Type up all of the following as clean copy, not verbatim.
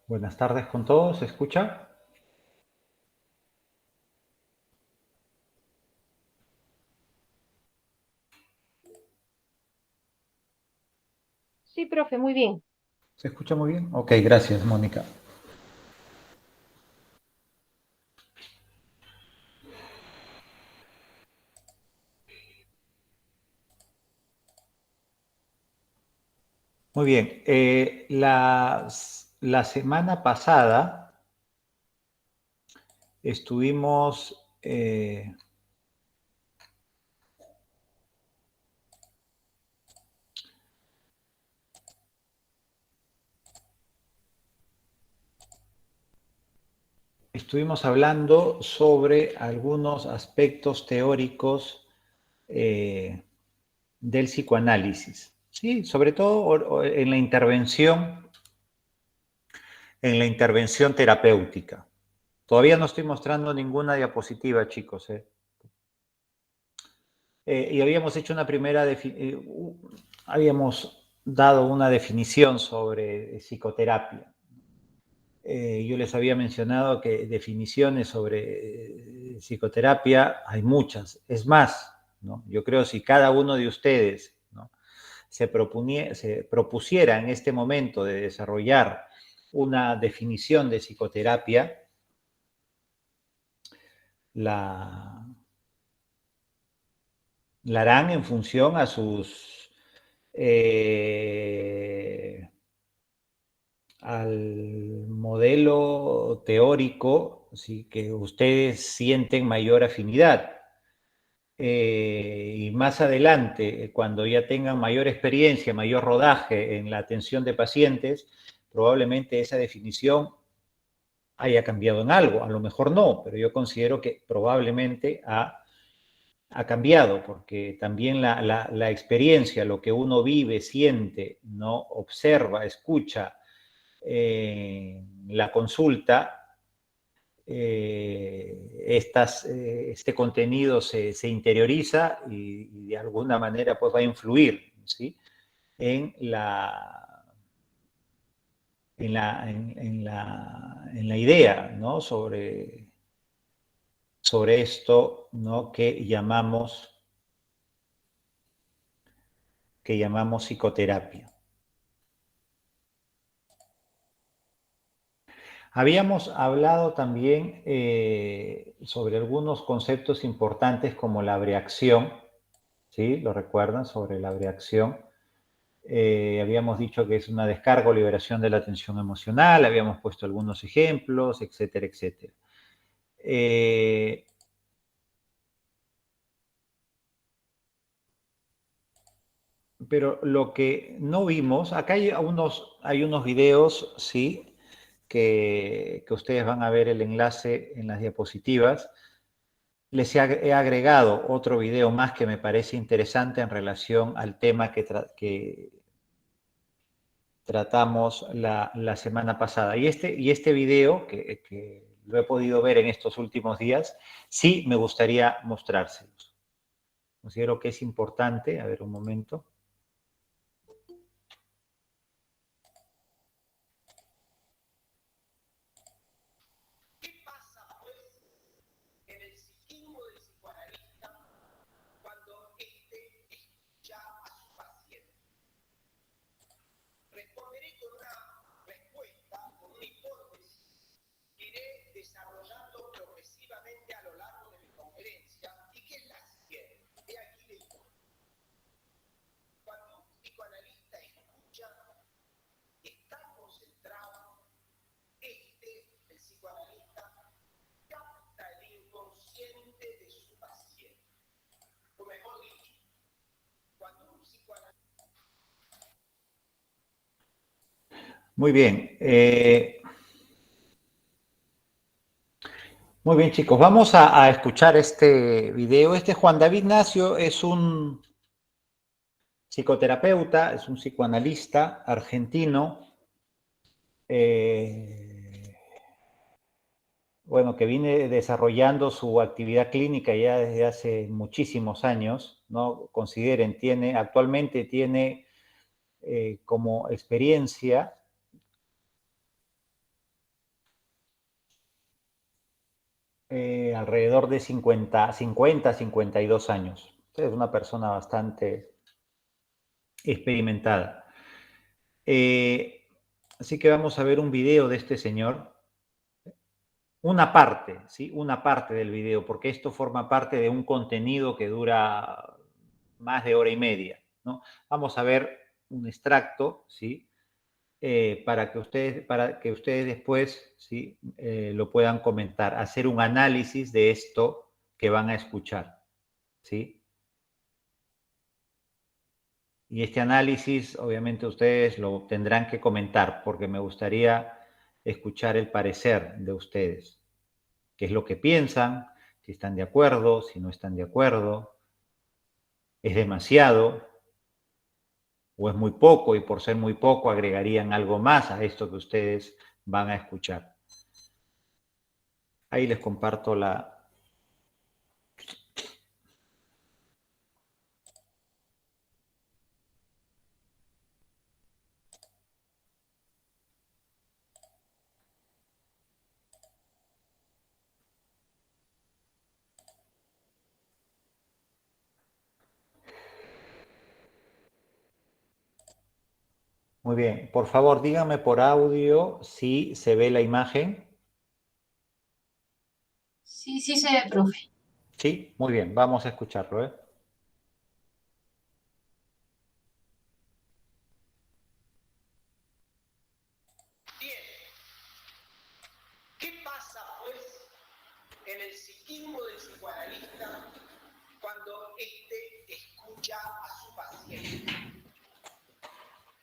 Buenas tardes con todos, ¿se escucha? Sí, profe, muy bien. ¿Se escucha muy bien? Ok, gracias, Mónica. Muy bien. La semana pasada estuvimos, estuvimos hablando sobre algunos aspectos teóricos del psicoanálisis, ¿sí? Sobre todo en la intervención terapéutica. Todavía no estoy mostrando ninguna diapositiva, chicos, ¿eh? Y habíamos hecho una habíamos dado una definición sobre psicoterapia. Yo les había mencionado que definiciones sobre psicoterapia hay muchas. Es más, ¿no? Yo creo si cada uno de ustedes, ¿no? se propusiera en este momento de desarrollar una definición de psicoterapia, la, la harán en función a sus al modelo teórico, ¿sí? que ustedes sienten mayor afinidad. Y más adelante, cuando ya tengan mayor experiencia, mayor rodaje en la atención de pacientes, probablemente esa definición haya cambiado en algo. A lo mejor no, pero yo considero que probablemente ha cambiado, porque también la experiencia, lo que uno vive, siente, ¿no? observa, escucha, la consulta, este contenido se interioriza y de alguna manera pues va a influir, ¿sí? en la, en la idea, ¿no? sobre esto, ¿no? que llamamos psicoterapia. Habíamos hablado también sobre algunos conceptos importantes como la abreacción, ¿sí? ¿Lo recuerdan? Sobre la abreacción. Habíamos dicho que es una descarga o liberación de la tensión emocional, habíamos puesto algunos ejemplos, etcétera, etcétera. Pero lo que no vimos, acá hay unos videos, sí, que ustedes van a ver el enlace en las diapositivas. Les he agregado otro video más que me parece interesante en relación al tema que tratamos la semana pasada. Y este video, que lo he podido ver en estos últimos días, sí me gustaría mostrárselos. Considero que es importante. A ver, un momento. Muy bien. Muy bien, chicos. Vamos a escuchar este video. Juan David Nacio es un psicoterapeuta, es un psicoanalista argentino, bueno, que viene desarrollando su actividad clínica ya desde hace muchísimos años, ¿no? Consideren, actualmente tiene como experiencia alrededor de 52 años. Es una persona bastante experimentada. Así que vamos a ver un video de este señor. Una parte, ¿sí? Una parte del video, porque esto forma parte de un contenido que dura más de hora y media, ¿no? Vamos a ver un extracto, ¿sí? Para que ustedes después, ¿sí? Lo puedan comentar, hacer un análisis de esto que van a escuchar, ¿sí? Y este análisis, obviamente, ustedes lo tendrán que comentar, porque me gustaría escuchar el parecer de ustedes. ¿Qué es lo que piensan? Si están de acuerdo, si no están de acuerdo. ¿Es demasiado o es muy poco? Y por ser muy poco agregarían algo más a esto que ustedes van a escuchar. Ahí les comparto la... Muy bien, por favor díganme por audio si se ve la imagen. Sí, sí se ve, profe. Sí, muy bien, vamos a escucharlo, ¿eh? Bien, ¿qué pasa pues en el psiquismo del psicoanalista cuando éste escucha a su paciente?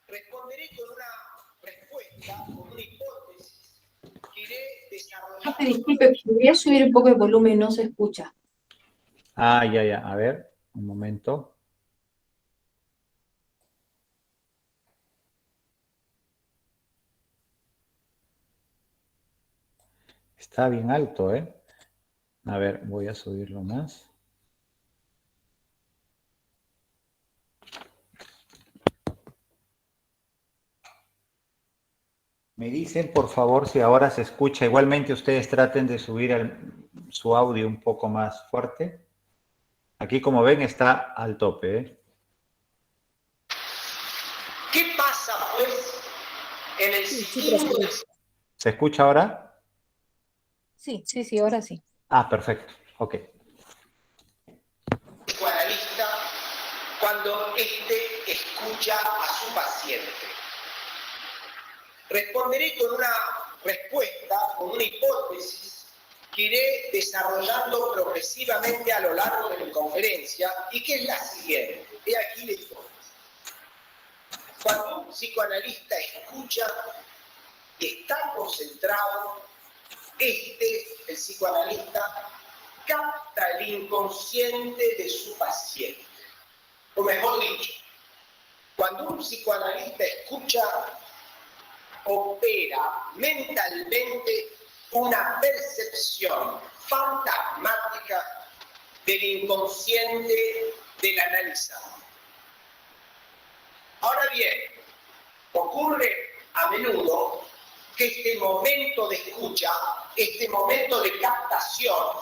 Responderé con una respuesta, con una hipótesis que iré desarrollando. Profe, disculpe, podría subir un poco el volumen, no se escucha. Ah, ya, a ver, un momento. Está bien alto, ¿eh? A ver, voy a subirlo más. Me dicen, por favor, si ahora se escucha. Igualmente ustedes traten de subir su audio un poco más fuerte. Aquí, como ven, está al tope, ¿eh? ¿Qué pasa pues en el psiquismo del ¿Se escucha ahora? Sí, ahora sí. Ah, perfecto. Ok. psicoanalista cuando éste escucha a su paciente? Responderé con una respuesta, con una hipótesis que iré desarrollando progresivamente a lo largo de mi conferencia y que es la siguiente. He aquí la hipótesis. Cuando un psicoanalista escucha y está concentrado, el psicoanalista, capta el inconsciente de su paciente. O mejor dicho, cuando un psicoanalista escucha, opera mentalmente una percepción fantasmática del inconsciente del analizado. Ahora bien, ocurre a menudo que este momento de escucha, este momento de captación,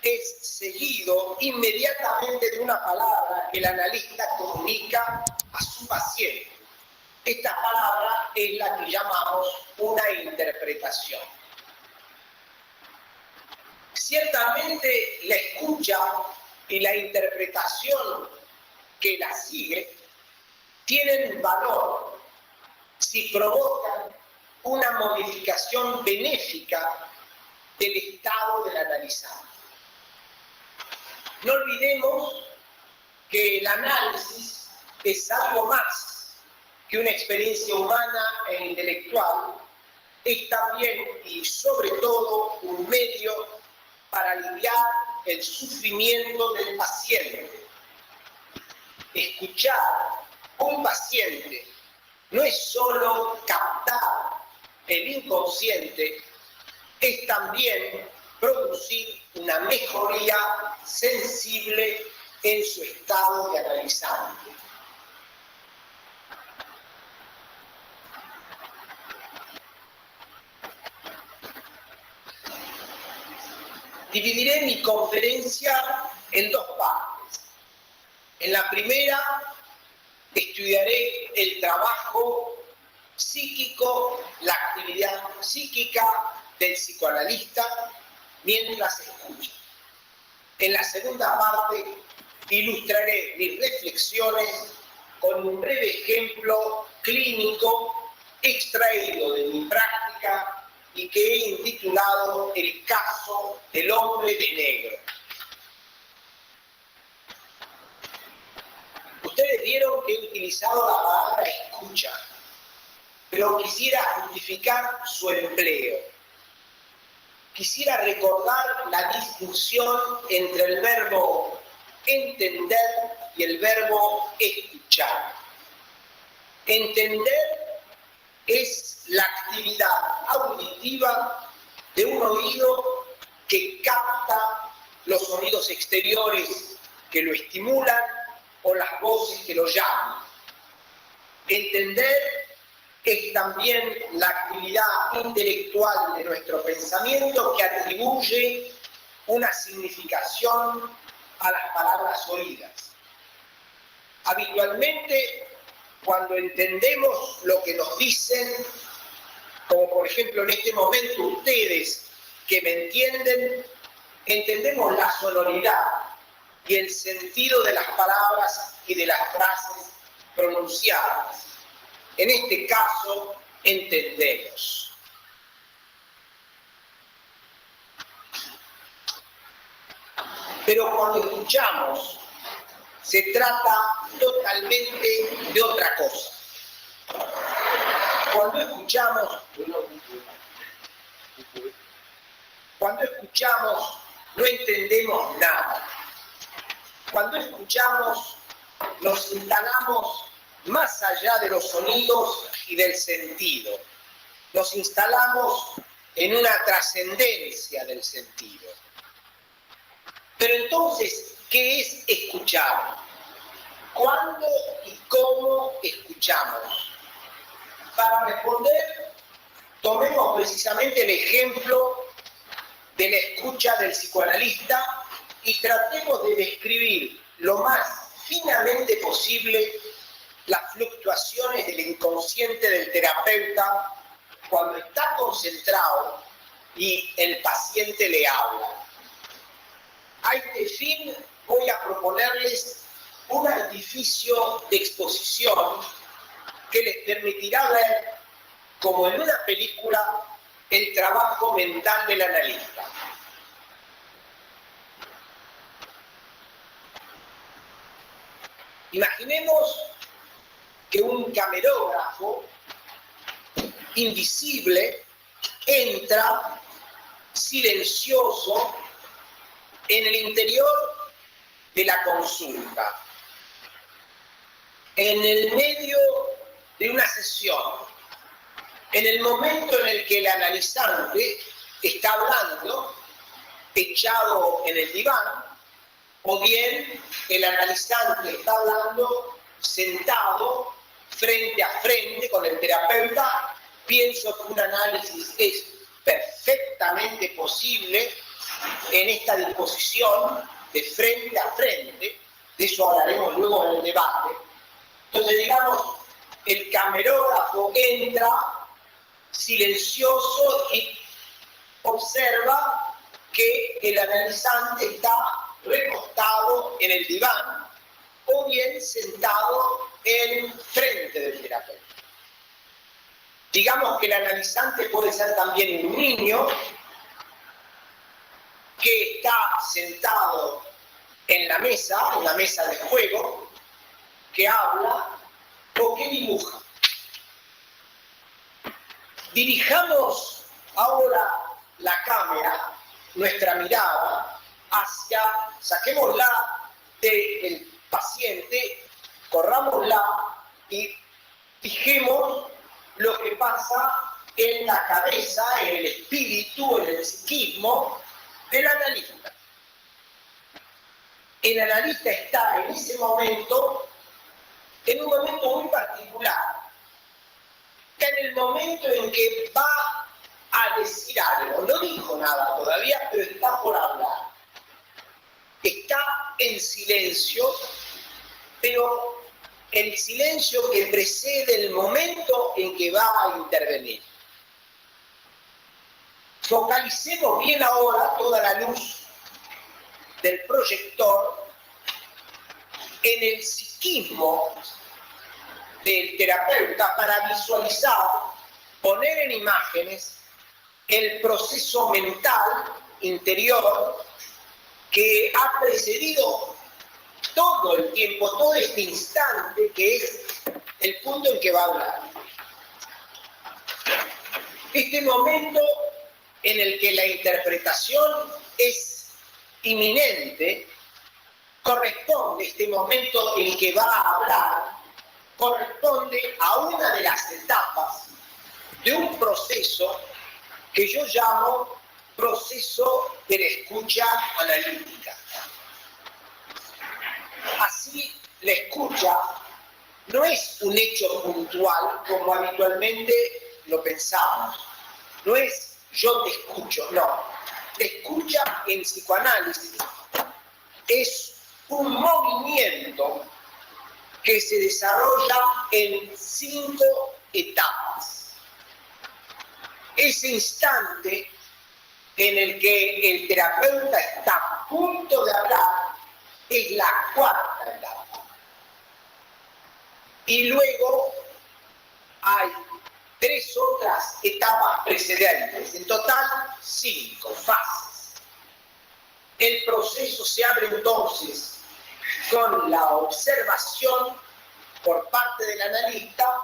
es seguido inmediatamente de una palabra que el analista comunica a su paciente. Esta palabra es la que llamamos una interpretación. Ciertamente la escucha y la interpretación que la sigue tienen valor si provocan una modificación benéfica del estado del analizado. No olvidemos que el análisis es algo más que una experiencia humana e intelectual, es también y sobre todo un medio para aliviar el sufrimiento del paciente. Escuchar a un paciente no es solo captar el inconsciente, es también producir una mejoría sensible en su estado de analizante. Dividiré mi conferencia en dos partes. En la primera, estudiaré el trabajo psíquico, la actividad psíquica del psicoanalista mientras escucha. En la segunda parte, ilustraré mis reflexiones con un breve ejemplo clínico extraído de mi práctica y que he intitulado El caso del hombre de negro. Ustedes vieron que he utilizado la palabra escucha, pero quisiera justificar su empleo. Quisiera recordar la distinción entre el verbo entender y el verbo escuchar. Entender es la actividad auditiva de un oído que capta los sonidos exteriores que lo estimulan o las voces que lo llaman. Entender es también la actividad intelectual de nuestro pensamiento que atribuye una significación a las palabras oídas. Habitualmente, cuando entendemos lo que nos dicen, como por ejemplo en este momento ustedes que me entienden, entendemos la sonoridad y el sentido de las palabras y de las frases pronunciadas. En este caso, entendemos. Pero cuando escuchamos, se trata totalmente de otra cosa. Cuando escuchamos, no entendemos nada. Cuando escuchamos, nos instalamos más allá de los sonidos y del sentido. Nos instalamos en una trascendencia del sentido. Pero entonces, ¿qué es escuchar? ¿Cuándo y cómo escuchamos? Para responder, tomemos precisamente el ejemplo de la escucha del psicoanalista y tratemos de describir lo más finamente posible las fluctuaciones del inconsciente del terapeuta cuando está concentrado y el paciente le habla. A este fin voy a proponerles un artificio de exposición que les permitirá ver, como en una película, el trabajo mental del analista. Imaginemos que un camarógrafo invisible entra silencioso en el interior de la consulta, en el medio de una sesión, en el momento en el que el analizante está hablando, echado en el diván, o bien el analizante está hablando sentado frente a frente con el terapeuta. Pienso que un análisis es perfectamente posible en esta disposición de frente a frente. De eso hablaremos luego en el debate. Entonces, digamos, el camarógrafo entra silencioso y observa que el analizante está recostado en el diván o bien sentado en frente del terapeuta. Digamos que el analizante puede ser también un niño que está sentado en la mesa de juego, que habla o que dibuja. Dirijamos ahora la cámara, nuestra mirada, saquémosla del paciente, corrámosla y fijemos lo que pasa en la cabeza, en el espíritu, en el psiquismo del analista. El analista está en ese momento, en un momento muy particular. Está en el momento en que va a decir algo. No dijo nada todavía, pero está por hablar. está en silencio, pero el silencio que precede el momento en que va a intervenir. Focalicemos bien ahora toda la luz del proyector en el psiquismo del terapeuta para visualizar, poner en imágenes el proceso mental interior que ha precedido todo el tiempo, todo este instante que es el punto en que va a hablar. Este momento en el que la interpretación es inminente, corresponde, este momento en que va a hablar, corresponde a una de las etapas de un proceso que yo llamo proceso de la escucha analítica. Así, la escucha no es un hecho puntual como habitualmente lo pensamos. No es yo te escucho, no. La escucha en psicoanálisis es un movimiento que se desarrolla en 5 etapas. Ese instante en el que el terapeuta está a punto de hablar es la 4ª etapa. Y luego hay 3 otras etapas precedentes, en total 5 fases. El proceso se abre entonces con la observación por parte del analista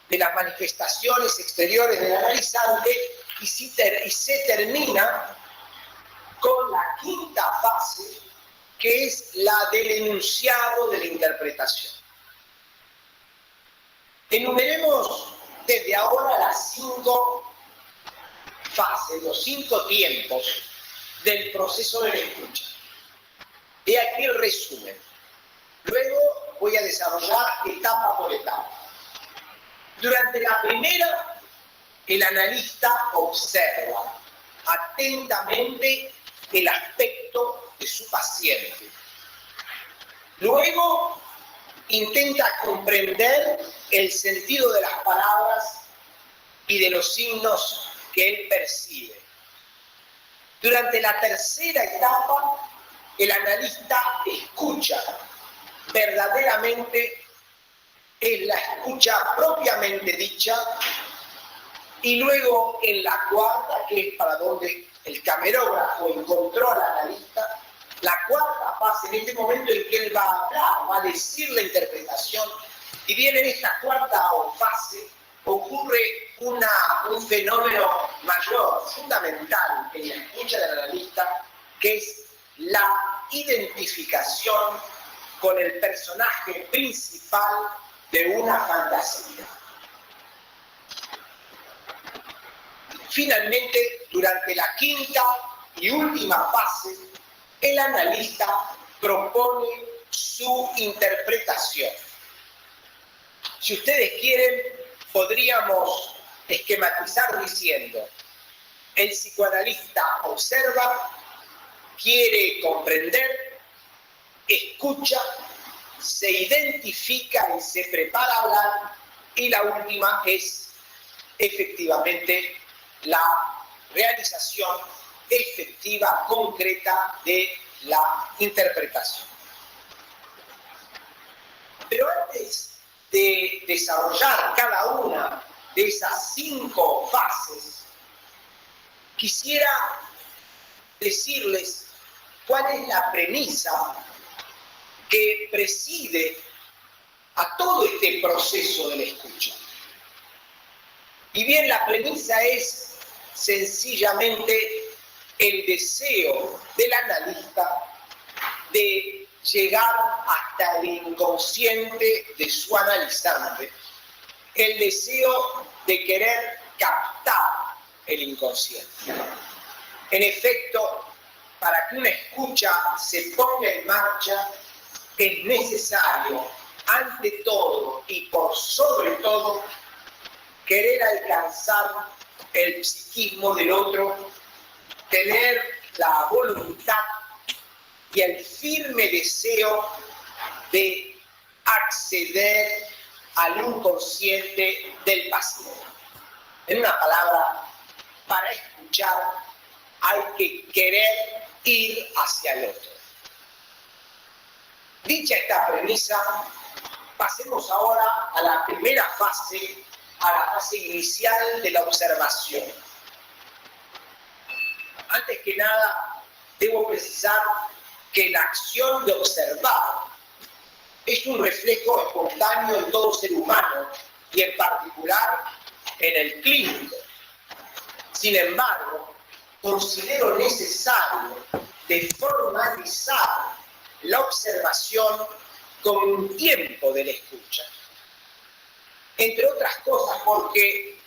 de las manifestaciones exteriores del analizante y se termina con la 5ª fase, que es la del enunciado de la interpretación. Enumeremos desde ahora las 5 fases, los 5 tiempos del proceso de la escucha. He aquí el resumen. Luego voy a desarrollar etapa por etapa. Durante la primera, el analista observa atentamente el aspecto de su paciente. Luego, intenta comprender el sentido de las palabras y de los signos que él percibe. Durante la tercera etapa, el analista escucha verdaderamente, es la escucha propiamente dicha, y luego en la 4ª, que es para donde el camarógrafo encontró al analista, la 4ª fase, en este momento en que él va a hablar, va a decir la interpretación, y bien en esta 4ª fase ocurre un fenómeno mayor, fundamental en la escucha del analista, que es la identificación con el personaje principal de una fantasía. Finalmente, durante la 5ª y última fase, el analista propone su interpretación. Si ustedes quieren, podríamos esquematizar diciendo: el psicoanalista observa, quiere comprender, escucha, se identifica y se prepara a hablar, y la última es efectivamente la realización efectiva, concreta de la interpretación. Pero antes de desarrollar cada una de esas 5 fases, quisiera decirles cuál es la premisa que preside a todo este proceso de la escucha. Y bien, la premisa es sencillamente el deseo del analista de llegar hasta el inconsciente de su analizante, el deseo de querer captar el inconsciente. En efecto, para que una escucha se ponga en marcha, es necesario, ante todo y por sobre todo, querer alcanzar el psiquismo del otro, tener la voluntad y el firme deseo de acceder al inconsciente del paciente. En una palabra, para escuchar hay que querer ir hacia el otro. Dicha esta premisa, pasemos ahora a la primera fase, a la fase inicial de la observación. Antes que nada, debo precisar que la acción de observar es un reflejo espontáneo en todo ser humano y en particular en el clínico. Sin embargo, considero necesario de formalizar la observación con un tiempo de la escucha. Entre otras cosas porque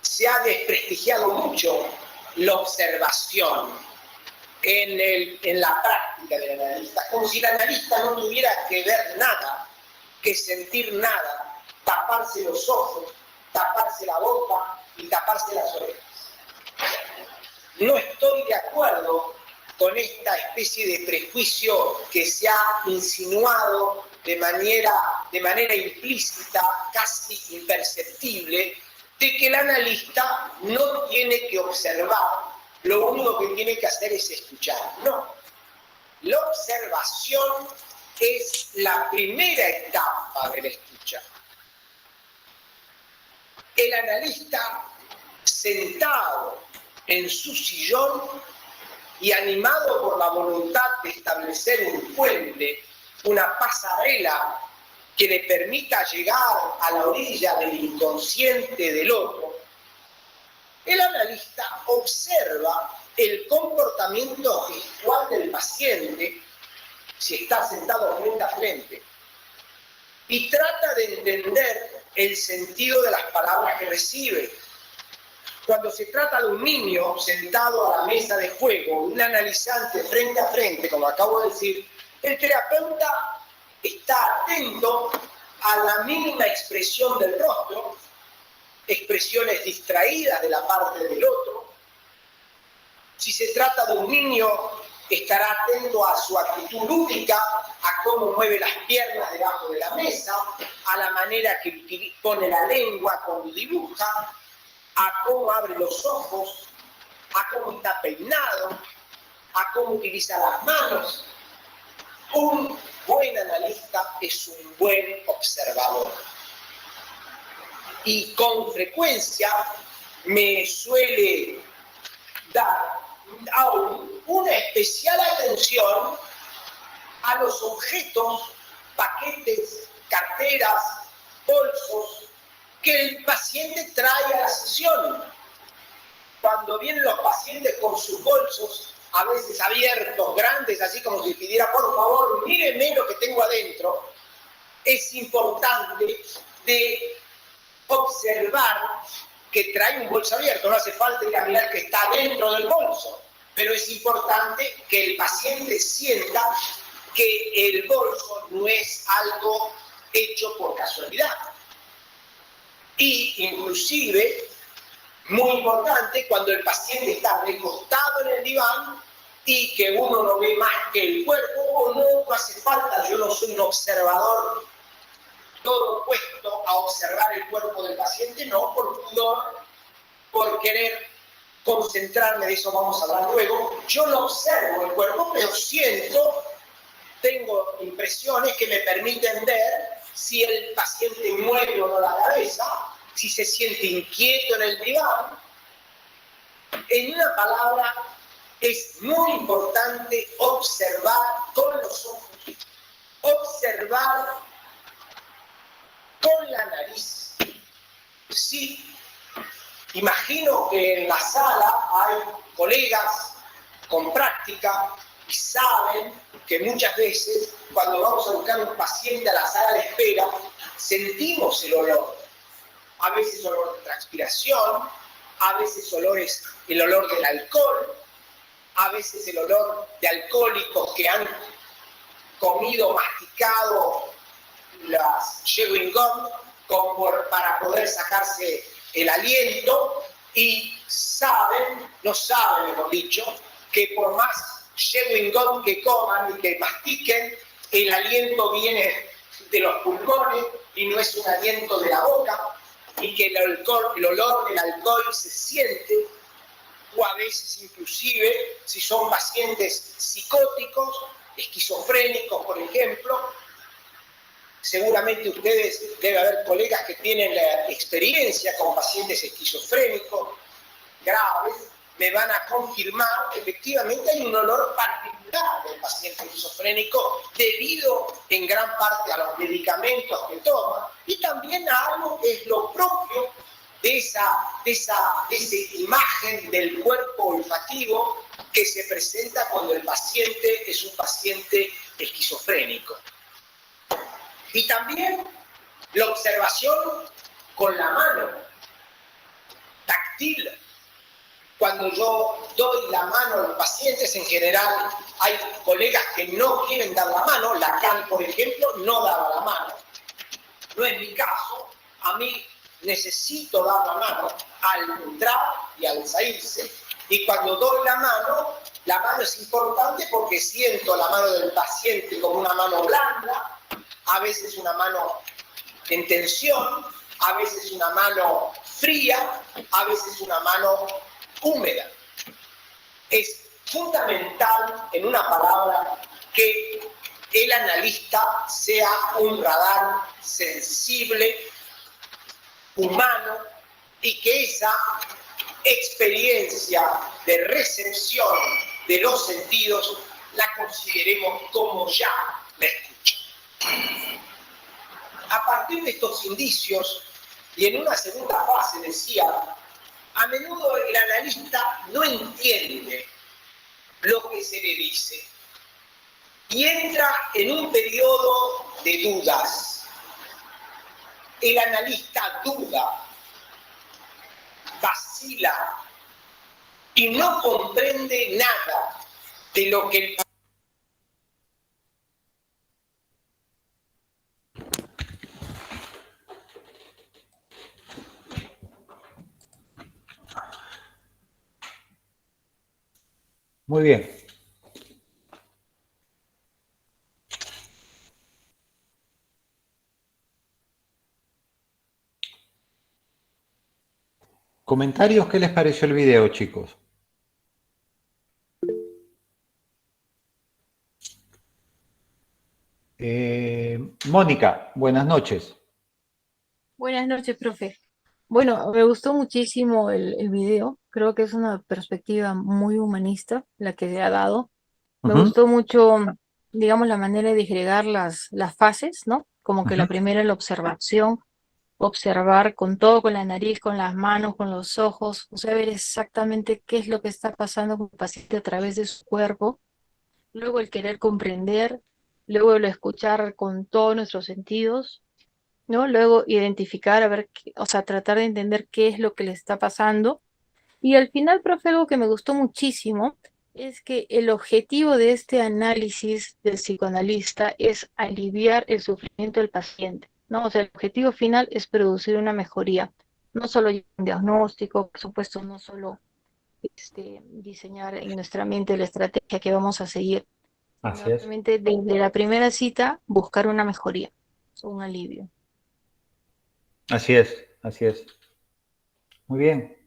se ha desprestigiado mucho la observación en la práctica del analista, como si el analista no tuviera que ver nada, que sentir nada, taparse los ojos, taparse la boca y taparse las orejas. No estoy de acuerdo con esta especie de prejuicio que se ha insinuado de manera implícita, casi imperceptible, de que el analista no tiene que observar, lo único que tiene que hacer es escuchar. No. La observación es la primera etapa de la escucha. El analista, sentado en su sillón y animado por la voluntad de establecer un puente, una pasarela que le permita llegar a la orilla del inconsciente del otro, el analista observa el comportamiento gestual del paciente si está sentado frente a frente y trata de entender el sentido de las palabras que recibe. Cuando se trata de un niño sentado a la mesa de juego, un analizante frente a frente, como acabo de decir, el terapeuta está atento a la mínima expresión del rostro, expresiones distraídas de la parte del otro. Si se trata de un niño, estará atento a su actitud lúdica, a cómo mueve las piernas debajo de la mesa, a la manera que pone la lengua cuando dibuja, a cómo abre los ojos, a cómo está peinado, a cómo utiliza las manos. Un buen analista es un buen observador. Y con frecuencia me suele dar aún una especial atención a los objetos, paquetes, carteras, bolsos que el paciente trae a la sesión. Cuando vienen los pacientes con sus bolsos, a veces abiertos, grandes, así como si pidiera, por favor, mírenme lo que tengo adentro, es importante de observar que trae un bolso abierto. No hace falta ir a mirar que está dentro del bolso, pero es importante que el paciente sienta que el bolso no es algo hecho por casualidad. Y inclusive, muy importante, cuando el paciente está recostado en el diván y que uno no ve más que el cuerpo, o no hace falta, yo no soy un observador todo puesto a observar el cuerpo del paciente, no, por pudor, por querer concentrarme, de eso vamos a hablar luego. Yo no observo el cuerpo, pero siento, tengo impresiones que me permiten ver si el paciente mueve o no la cabeza, si se siente inquieto en el diván. En una palabra, es muy importante observar con los ojos, observar con la nariz. Sí, imagino que en la sala hay colegas con práctica y saben que muchas veces cuando vamos a buscar un paciente a la sala de espera, sentimos el olor. A veces olor de transpiración, a veces el olor del alcohol, a veces el olor de alcohólicos que han comido, masticado las chewing gum para poder sacarse el aliento, y no saben, mejor dicho, que por más chewing gum que coman y que mastiquen, el aliento viene de los pulmones y no es un aliento de la boca, y que el olor del alcohol se siente, o a veces inclusive si son pacientes psicóticos, esquizofrénicos, por ejemplo. Seguramente ustedes, debe haber colegas que tienen la experiencia con pacientes esquizofrénicos graves, me van a confirmar, efectivamente hay un olor particular del paciente esquizofrénico debido en gran parte a los medicamentos que toma y también a algo que es lo propio de esa imagen del cuerpo olfativo que se presenta cuando el paciente es un paciente esquizofrénico. Y también la observación con la mano, táctil. Cuando yo doy la mano a los pacientes, en general hay colegas que no quieren dar la mano. Lacan, por ejemplo, no daba la mano. No es mi caso. A mí necesito dar la mano al entrar y al salirse. Y cuando doy la mano es importante porque siento la mano del paciente como una mano blanda, a veces una mano en tensión, a veces una mano fría, a veces una mano húmeda. Es fundamental, en una palabra, que el analista sea un radar sensible, humano, y que esa experiencia de recepción de los sentidos la consideremos como ya la escucha. A partir de estos indicios, y en una segunda fase decía, a menudo el analista no entiende lo que se le dice y entra en un periodo de dudas. El analista duda, vacila y no comprende nada de lo que el Muy bien. ¿Comentarios? ¿Qué les pareció el video, chicos? Mónica, buenas noches. Buenas noches, profe. Bueno, me gustó muchísimo el video. Creo que es una perspectiva muy humanista la que se ha dado. Me Ujú, gustó mucho, digamos, la manera de disgregar las fases, ¿no? Como que ujú. la primera es la observación, observar con todo, con la nariz, con las manos, con los ojos, o sea, ver exactamente qué es lo que está pasando con el paciente a través de su cuerpo. Luego el querer comprender, luego el escuchar con todos nuestros sentidos, ¿no? Luego identificar, a ver, o sea, tratar de entender qué es lo que le está pasando. Y al final, profe, algo que me gustó muchísimo es que el objetivo de este análisis del psicoanalista es aliviar el sufrimiento del paciente, ¿no? O sea, el objetivo final es producir una mejoría, no solo un diagnóstico, por supuesto, no solo diseñar en nuestra mente la estrategia que vamos a seguir, sino Así es. realmente desde la primera cita buscar una mejoría, un alivio. Así es, así es. Muy bien.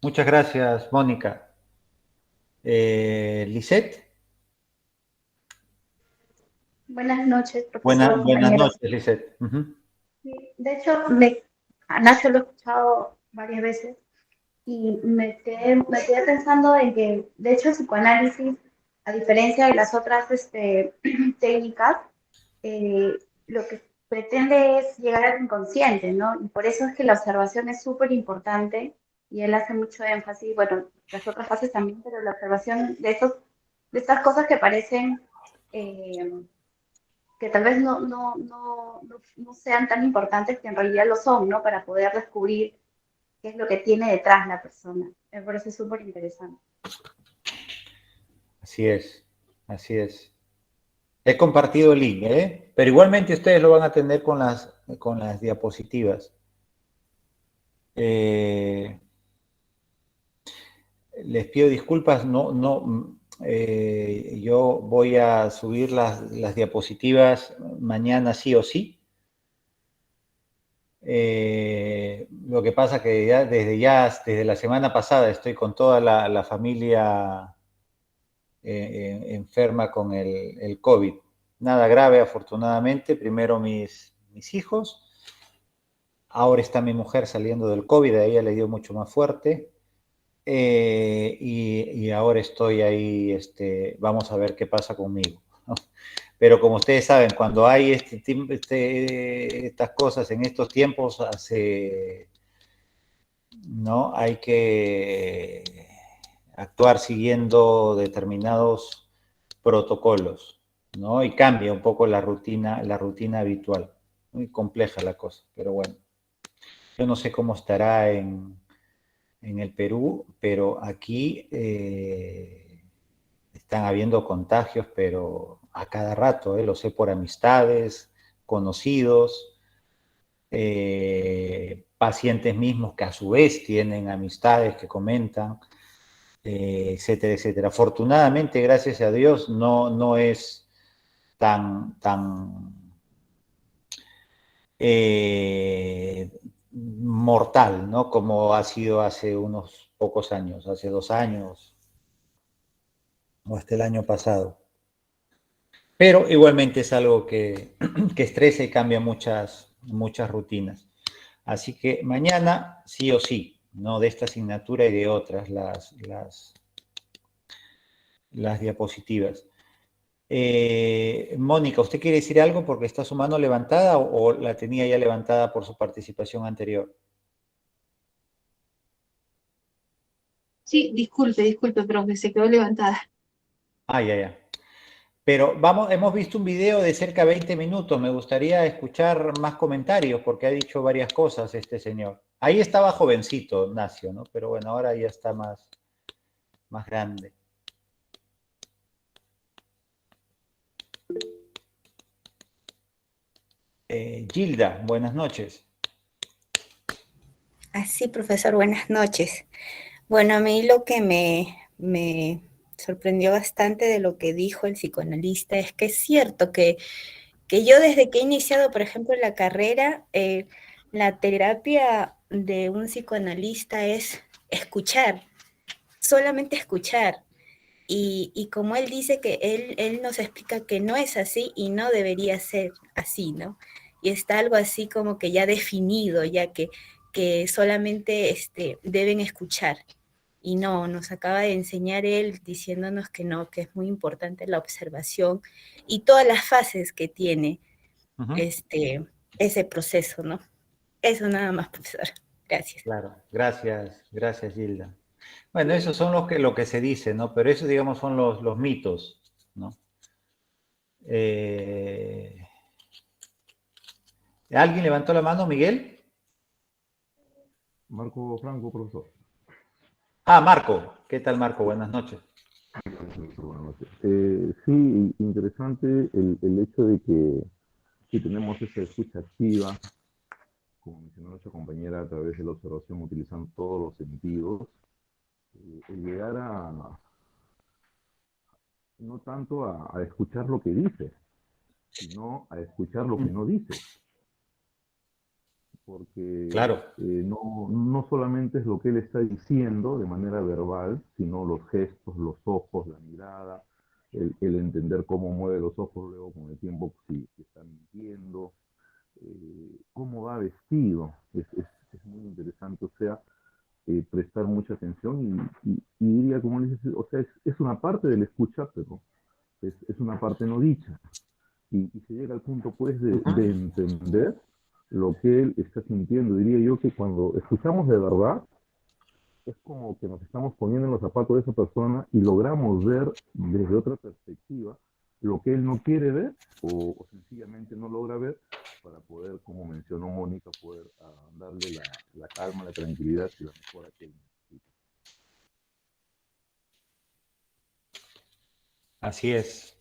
Muchas gracias, Mónica. Lisette, Buenas noches, profesor, buenas compañeros. noches, Lisette. Ujú. Sí, de hecho, a Nacho lo he escuchado varias veces y me quedé pensando en que, de hecho, el psicoanálisis, a diferencia de las otras técnicas, eh, lo que pretende es llegar al inconsciente, ¿no? Y por eso es que la observación es súper importante y él hace mucho énfasis, bueno, las otras fases también, pero la observación de estas cosas que parecen... eh, que tal vez no sean tan importantes que en realidad lo son, ¿no? Para poder descubrir qué es lo que tiene detrás la persona. Me parece súper interesante. Así es, así es. He compartido el link, ¿eh? Pero igualmente ustedes lo van a tener con las diapositivas. Les pido disculpas, no, Yo voy a subir las diapositivas mañana sí o sí. Lo que pasa que desde la semana pasada estoy con toda la familia enferma con el COVID. Nada grave, afortunadamente. Primero mis hijos. Ahora está mi mujer saliendo del COVID, a ella le dio mucho más fuerte. Y ahora estoy ahí, vamos a ver qué pasa conmigo, ¿no? Pero como ustedes saben, cuando hay estas cosas en estos tiempos, ¿no? Hay que actuar siguiendo determinados protocolos, ¿no? Y cambia un poco la rutina habitual. Muy compleja la cosa, pero bueno. Yo no sé cómo estará en el Perú, pero aquí están habiendo contagios, pero a cada rato, lo sé por amistades, conocidos, pacientes mismos que a su vez tienen amistades que comentan, etcétera, etcétera. Afortunadamente, gracias a Dios, no es tan mortal, ¿no? Como ha sido hace unos pocos años, hace 2 años o hasta el año pasado. Pero igualmente es algo que estresa y cambia muchas rutinas. Así que mañana sí o sí, ¿no? De esta asignatura y de otras, las diapositivas. Mónica, ¿usted quiere decir algo porque está su mano levantada o la tenía ya levantada por su participación anterior? Sí, disculpe, profe, se quedó levantada. Ah, ya. Pero hemos visto un video de cerca de 20 minutos. Me gustaría escuchar más comentarios porque ha dicho varias cosas este señor. Ahí estaba jovencito, Nacio, ¿no? Pero bueno, ahora ya está más grande. Gilda, buenas noches. Así, profesor, buenas noches. Bueno, a mí lo que me sorprendió bastante de lo que dijo el psicoanalista es que es cierto que yo desde que he iniciado, por ejemplo, la carrera, la terapia de un psicoanalista es escuchar, solamente escuchar. Y como él dice que él nos explica que no es así y no debería ser así, ¿no? Y está algo así como que ya definido, ya que solamente deben escuchar. Y no, nos acaba de enseñar él diciéndonos que no, que es muy importante la observación y todas las fases que tiene ese proceso, ¿no? Eso nada más, profesor. Gracias. Claro, gracias Gilda. Bueno, esos son lo que se dice, ¿no? Pero eso, digamos, son los mitos, ¿no? ¿Alguien levantó la mano, Miguel? Marco Franco, profesor. Ah, Marco. ¿Qué tal, Marco? Buenas noches. Buenas noches. Sí, interesante el hecho de que si tenemos esa escucha activa, como mencionó nuestra compañera, a través de la observación, utilizando todos los sentidos, el llegar no tanto a escuchar lo que dice, sino a escuchar lo que no dice. Porque Claro. no solamente es lo que él está diciendo de manera verbal, sino los gestos, los ojos, la mirada, el entender cómo mueve los ojos luego con el tiempo, si está mintiendo, cómo va vestido, es muy interesante, o sea, prestar mucha atención y diría, como dices, o sea, es una parte de la escucha, pero es una parte no dicha. Y se llega al punto, pues, de entender lo que él está sintiendo. Diría yo que cuando escuchamos de verdad, es como que nos estamos poniendo en los zapatos de esa persona y logramos ver desde otra perspectiva lo que él no quiere ver o sencillamente no logra ver para poder, como mencionó Mónica, poder darle la calma, la tranquilidad y la mejora que él necesita. Así es.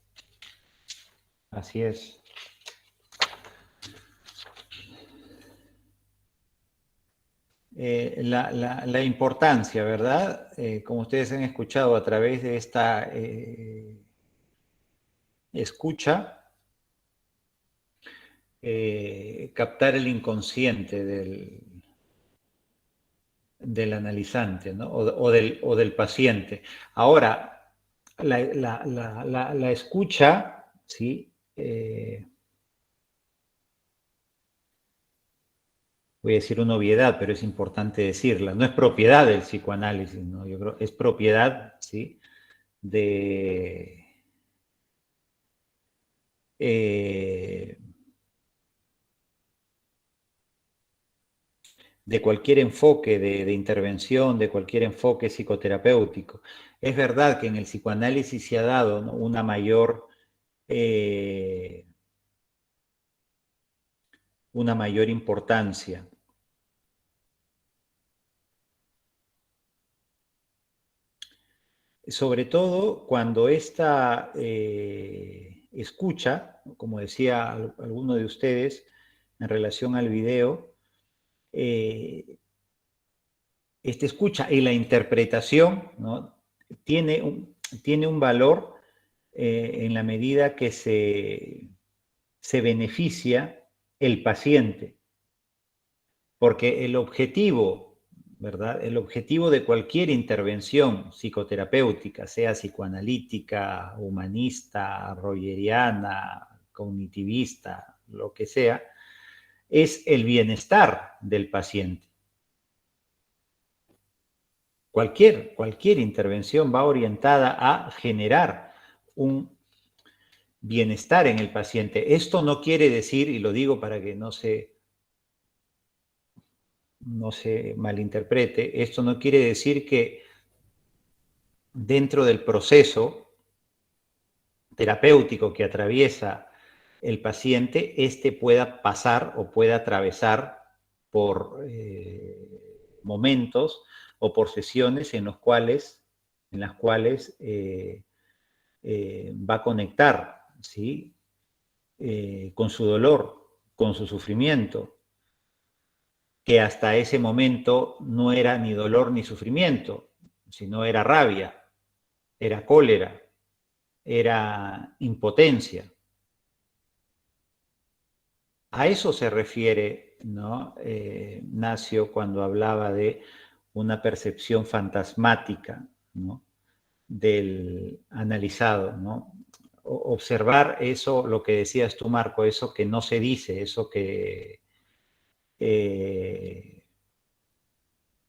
Así es. la importancia, ¿verdad? Como ustedes han escuchado a través de esta escucha, captar el inconsciente del analizante, ¿no? O del paciente. Ahora, la escucha, ¿sí? Voy a decir una obviedad, pero es importante decirla, no es propiedad del psicoanálisis, ¿no? Yo creo es propiedad, ¿sí? De, de cualquier enfoque de intervención, de cualquier enfoque psicoterapéutico. Es verdad que en el psicoanálisis se ha dado, ¿no?, una mayor importancia. Sobre todo cuando esta escucha, como decía alguno de ustedes en relación al video, esta escucha y la interpretación, ¿no?, tiene un valor en la medida que se beneficia el paciente. Porque el objetivo, ¿verdad? El objetivo de cualquier intervención psicoterapéutica, sea psicoanalítica, humanista, rogeriana, cognitivista, lo que sea, es el bienestar del paciente. Cualquier intervención va orientada a generar un bienestar en el paciente. Esto no quiere decir, y lo digo para que no se malinterprete, esto no quiere decir que dentro del proceso terapéutico que atraviesa el paciente, éste pueda pasar o pueda atravesar por momentos o por sesiones en las cuales va a conectar, ¿sí?, con su dolor, con su sufrimiento, que hasta ese momento no era ni dolor ni sufrimiento, sino era rabia, era cólera, era impotencia. A eso se refiere, ¿no?, Nacio, cuando hablaba de una percepción fantasmática, ¿no?, del analizado, ¿no? Observar eso, lo que decías tú, Marco, eso que no se dice, eso que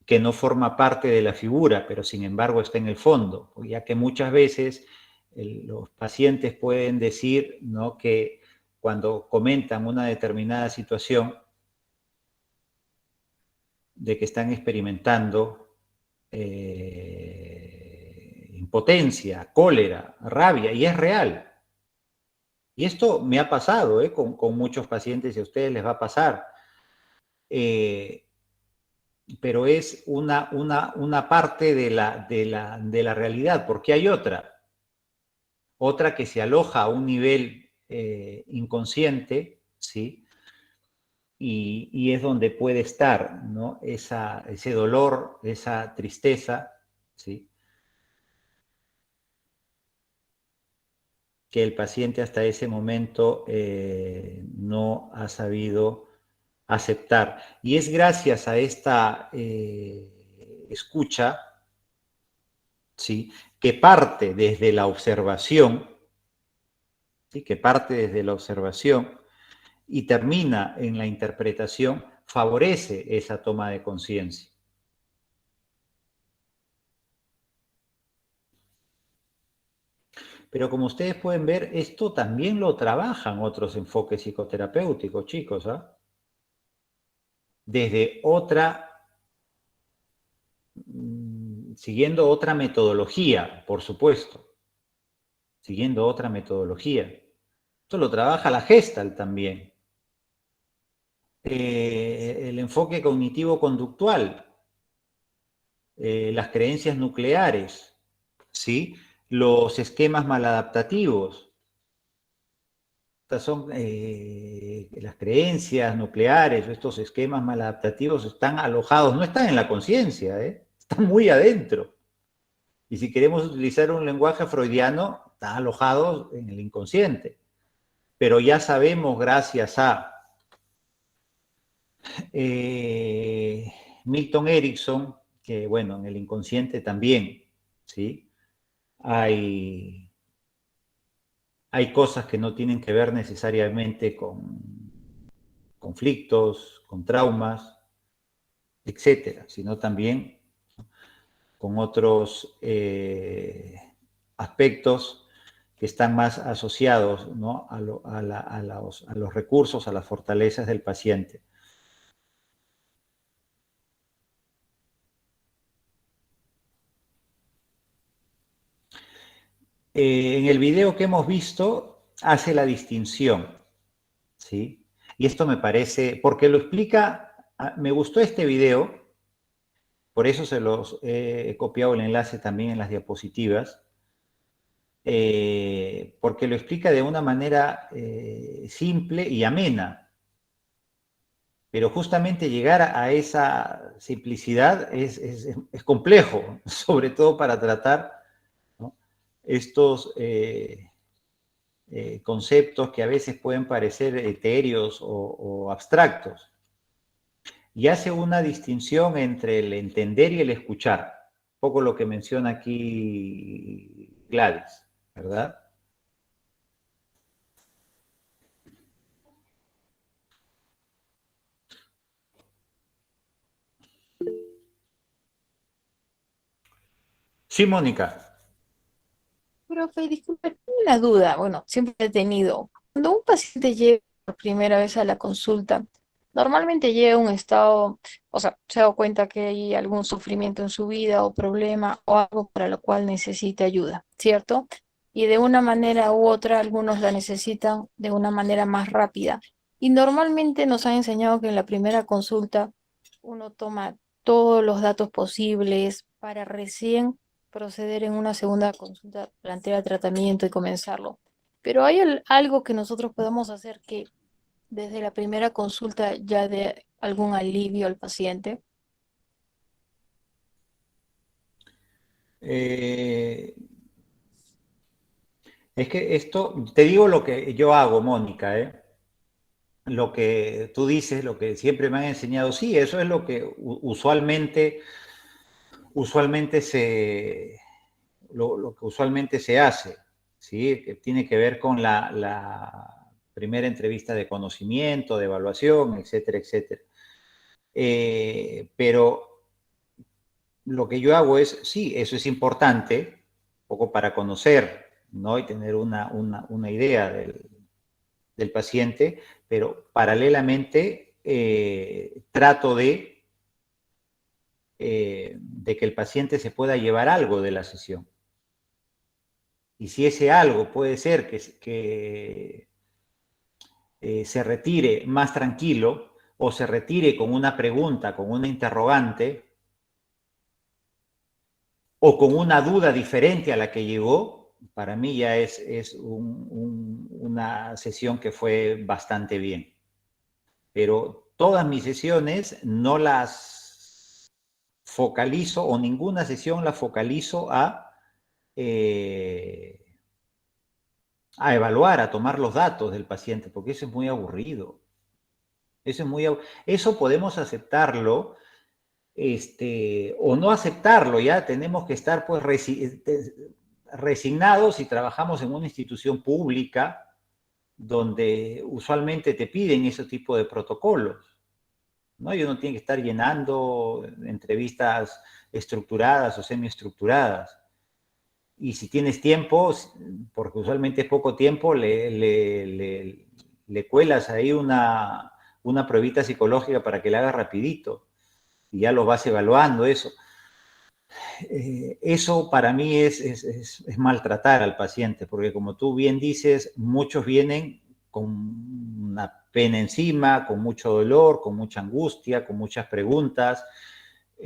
no forma parte de la figura, pero sin embargo está en el fondo, ya que muchas veces los pacientes pueden decir, ¿no?, que cuando comentan una determinada situación de que están experimentando impotencia, cólera, rabia, y es real. Y esto me ha pasado con muchos pacientes, y a ustedes les va a pasar. Pero es una parte de la realidad, porque hay otra que se aloja a un nivel inconsciente, ¿sí? Y es donde puede estar, ¿no?, ese dolor, esa tristeza, ¿sí?, que el paciente hasta ese momento no ha sabido aceptar. Y es gracias a esta escucha, ¿sí?, que parte desde la observación, ¿sí?, que parte desde la observación y termina en la interpretación, favorece esa toma de conciencia. Pero como ustedes pueden ver, esto también lo trabajan otros enfoques psicoterapéuticos, chicos, ¿ah? Desde siguiendo otra metodología, por supuesto, siguiendo otra metodología. Esto lo trabaja la Gestalt también. El enfoque cognitivo-conductual, las creencias nucleares, ¿sí?, los esquemas maladaptativos, son las creencias nucleares, estos esquemas maladaptativos están alojados, no están en la conciencia, están muy adentro. Y si queremos utilizar un lenguaje freudiano, están alojados en el inconsciente. Pero ya sabemos, gracias a Milton Erickson, que bueno, en el inconsciente también, ¿sí? Hay cosas que no tienen que ver necesariamente con conflictos, con traumas, etcétera, sino también con otros aspectos que están más asociados, ¿no? a los recursos, a las fortalezas del paciente. En el video que hemos visto hace la distinción, ¿sí? Y esto me parece, porque lo explica, me gustó este video, por eso se los he copiado el enlace también en las diapositivas, porque lo explica de una manera simple y amena. Pero justamente llegar a esa simplicidad es complejo, sobre todo para tratar, ¿no? Estos conceptos que a veces pueden parecer etéreos o abstractos. Y hace una distinción entre el entender y el escuchar. Un poco lo que menciona aquí Gladys, ¿verdad? Sí, Mónica. Profe, disculpe, tengo una duda. Bueno, siempre he tenido. Cuando un paciente llega por primera vez a la consulta, normalmente llega a un estado, o sea, se da cuenta que hay algún sufrimiento en su vida o problema o algo para lo cual necesita ayuda, ¿cierto? Y de una manera u otra, algunos la necesitan de una manera más rápida. Y normalmente nos han enseñado que en la primera consulta uno toma todos los datos posibles para recién proceder en una segunda consulta, plantear tratamiento y comenzarlo. Pero hay algo que nosotros podemos hacer que desde la primera consulta ya dé algún alivio al paciente. Eh, es que esto, te digo lo que yo hago, Mónica, lo que tú dices, lo que siempre me han enseñado, sí, eso es lo que usualmente lo que usualmente se hace, ¿sí? Que tiene que ver con la primera entrevista de conocimiento, de evaluación, etcétera, etcétera. Pero lo que yo hago es, sí, eso es importante, un poco para conocer, ¿no? Y tener una idea del paciente, pero paralelamente trato de que el paciente se pueda llevar algo de la sesión. Y si ese algo puede ser que se retire más tranquilo o se retire con una pregunta, con una interrogante o con una duda diferente a la que llegó, para mí ya es una sesión que fue bastante bien. Pero todas mis sesiones no las focalizo o ninguna sesión la focalizo a evaluar, a tomar los datos del paciente, porque eso es muy aburrido. Eso podemos aceptarlo, o no aceptarlo, ya tenemos que estar pues resignados si trabajamos en una institución pública donde usualmente te piden ese tipo de protocolos, ¿no? Y uno tiene que estar llenando entrevistas estructuradas o semiestructuradas. Y si tienes tiempo, porque usualmente es poco tiempo, le cuelas ahí una pruebita psicológica para que la haga rapidito y ya lo vas evaluando eso. Eso para mí es maltratar al paciente, porque como tú bien dices, muchos vienen con una pena encima, con mucho dolor, con mucha angustia, con muchas preguntas, y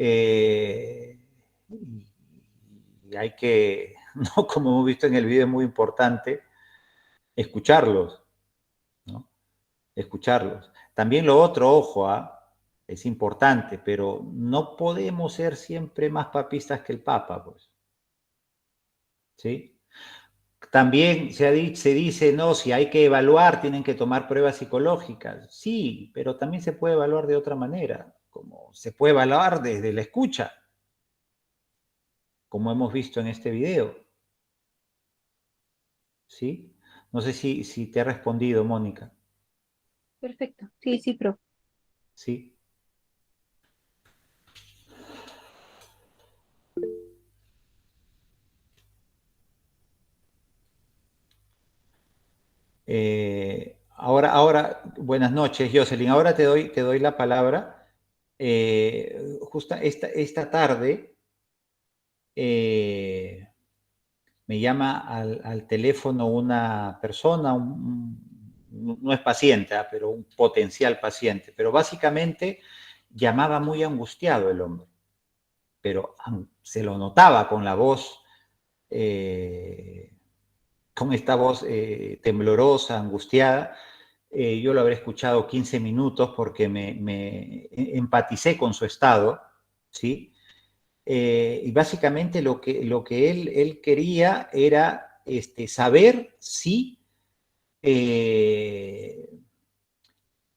hay que, ¿no? Como hemos visto en el video, es muy importante escucharlos, escucharlos. También lo otro, ojo, es importante, pero no podemos ser siempre más papistas que el Papa, pues. ¿Sí? También se dice, no, si hay que evaluar, tienen que tomar pruebas psicológicas. Sí, pero también se puede evaluar de otra manera, como se puede evaluar desde la escucha, como hemos visto en este video. ¿Sí? No sé si te ha respondido, Mónica. Perfecto. Sí, sí, profe. ¿Sí? Buenas noches, Jocelyn. Ahora te doy la palabra. Justo esta tarde me llama al teléfono una persona, no es paciente, pero un potencial paciente, pero básicamente llamaba muy angustiado el hombre, pero se lo notaba con la voz, con esta voz temblorosa, angustiada. Yo lo habré escuchado 15 minutos porque me empaticé con su estado, ¿sí? Y básicamente lo que él quería era saber si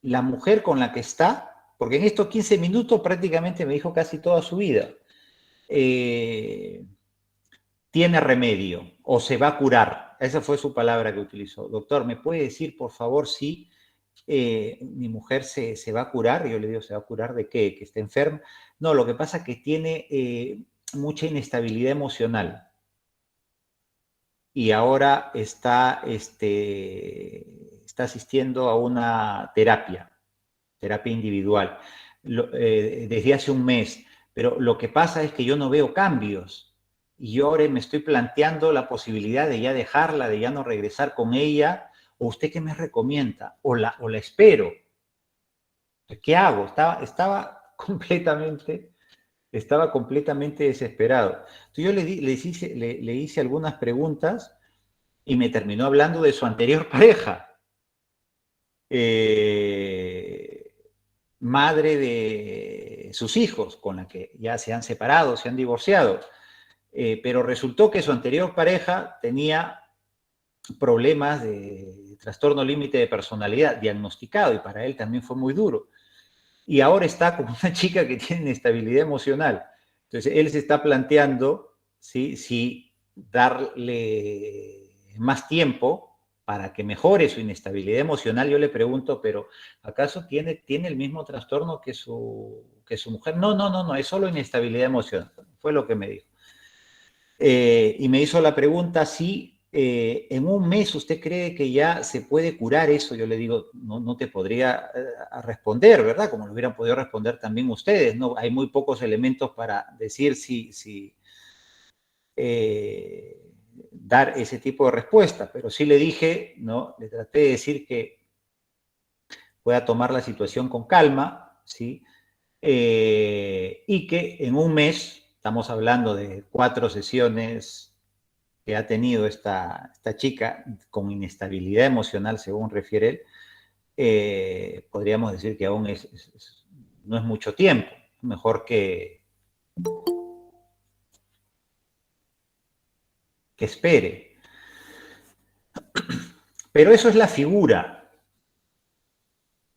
la mujer con la que está, porque en estos 15 minutos prácticamente me dijo casi toda su vida, tiene remedio o se va a curar. Esa fue su palabra que utilizó. Doctor, ¿me puede decir, por favor, si mi mujer se va a curar? Y yo le digo, ¿se va a curar de qué? ¿Que está enferma? No, lo que pasa es que tiene mucha inestabilidad emocional y ahora está asistiendo a una terapia individual, desde hace un mes. Pero lo que pasa es que yo no veo cambios y yo ahora me estoy planteando la posibilidad de ya dejarla, de ya no regresar con ella. ¿O usted qué me recomienda? ¿O la espero? ¿Qué hago? Estaba completamente desesperado. Entonces yo le hice algunas preguntas y me terminó hablando de su anterior pareja, madre de sus hijos, con la que ya se han separado, se han divorciado. Pero resultó que su anterior pareja tenía problemas de trastorno límite de personalidad diagnosticado y para él también fue muy duro. Y ahora está con una chica que tiene inestabilidad emocional. Entonces, él se está planteando si darle más tiempo para que mejore su inestabilidad emocional. Yo le pregunto, pero ¿acaso tiene el mismo trastorno que su mujer? No, es solo inestabilidad emocional. Fue lo que me dijo. Y me hizo la pregunta si en un mes usted cree que ya se puede curar eso. Yo le digo, no te podría responder, ¿verdad? Como lo hubieran podido responder también ustedes, ¿no? Hay muy pocos elementos para decir si dar ese tipo de respuesta, pero sí le dije, ¿no? Le traté de decir que pueda tomar la situación con calma, ¿sí? Y que en un mes, estamos hablando de 4 sesiones que ha tenido esta chica con inestabilidad emocional, según refiere él, podríamos decir que aún no es mucho tiempo, mejor que espere. Pero eso es la figura,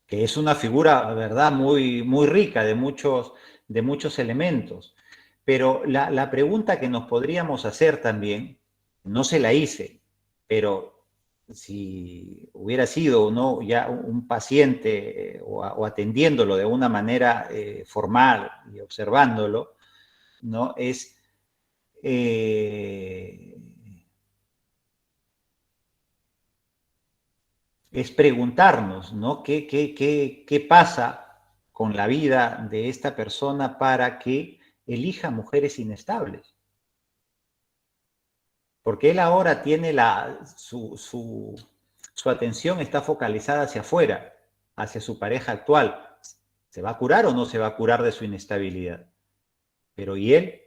que es una figura, verdad, muy rica de muchos elementos. Pero la pregunta que nos podríamos hacer también, no se la hice, pero si hubiera sido no ya un paciente o atendiéndolo de una manera formal y observándolo, ¿no? Es preguntarnos, ¿no? ¿Qué pasa con la vida de esta persona para que elija mujeres inestables? Porque él ahora tiene su atención está focalizada hacia afuera, hacia su pareja actual. ¿Se va a curar o no se va a curar de su inestabilidad? Pero ¿y él?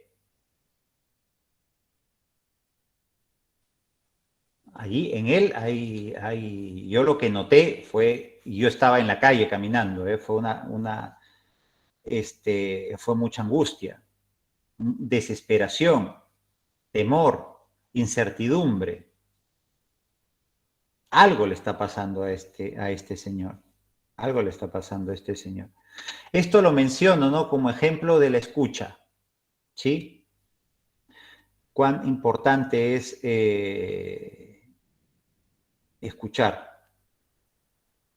Allí en él yo lo que noté fue y yo estaba en la calle caminando, fue mucha angustia, desesperación, temor, incertidumbre. Algo le está pasando a este señor. Algo le está pasando a este señor. Esto lo menciono, ¿no?, como ejemplo de la escucha, ¿sí? Cuán importante es escuchar,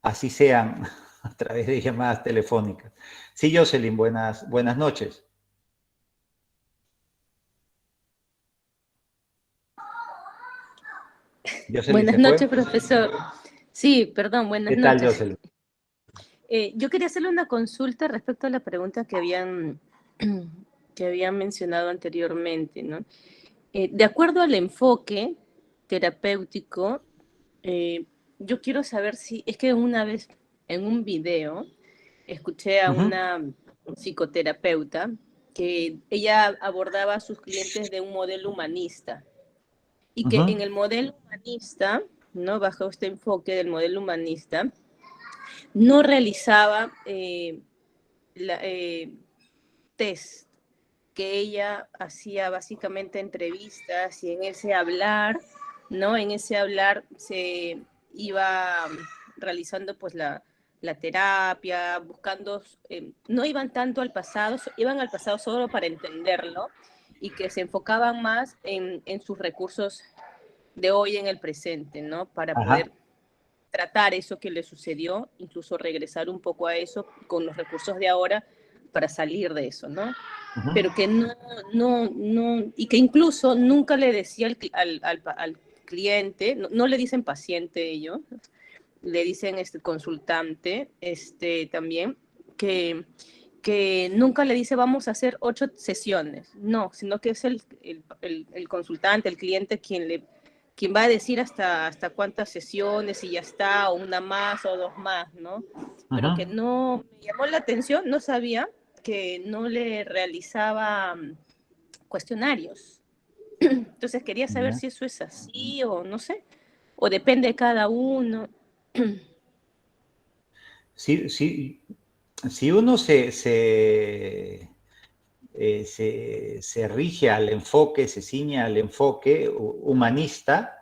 así sean a través de llamadas telefónicas. Sí, Jocelyn, buenas noches. Jocelyn, buenas noches, profesor. Sí, perdón, buenas noches. ¿Qué tal, Jocelyn? Yo quería hacerle una consulta respecto a la pregunta que habían mencionado anteriormente, ¿no? De acuerdo al enfoque terapéutico, yo quiero saber si, es que una vez en un video escuché a una psicoterapeuta que ella abordaba a sus clientes de un modelo humanista y que en el modelo humanista, ¿no?, bajo este enfoque del modelo humanista, no realizaba test, que ella hacía básicamente entrevistas y en ese hablar, ¿no? En ese hablar se iba realizando pues la terapia, buscando, no iban tanto al pasado, iban al pasado solo para entenderlo y que se enfocaban más en sus recursos de hoy en el presente, ¿no? Para poder tratar eso que le sucedió, incluso regresar un poco a eso con los recursos de ahora para salir de eso, ¿no? Pero que no, y que incluso nunca le decía al cliente, no le dicen paciente ellos, le dicen consultante, también, que nunca le dice vamos a hacer 8 sesiones, no, sino que es el consultante, el cliente quien va a decir hasta cuántas sesiones y ya está, o una más o 2 más, ¿no? Pero que no, me llamó la atención, no sabía que no le realizaba cuestionarios. Entonces quería saber si eso es así o no sé, o depende de cada uno. Sí, si uno se rige al enfoque, se ciña al enfoque humanista,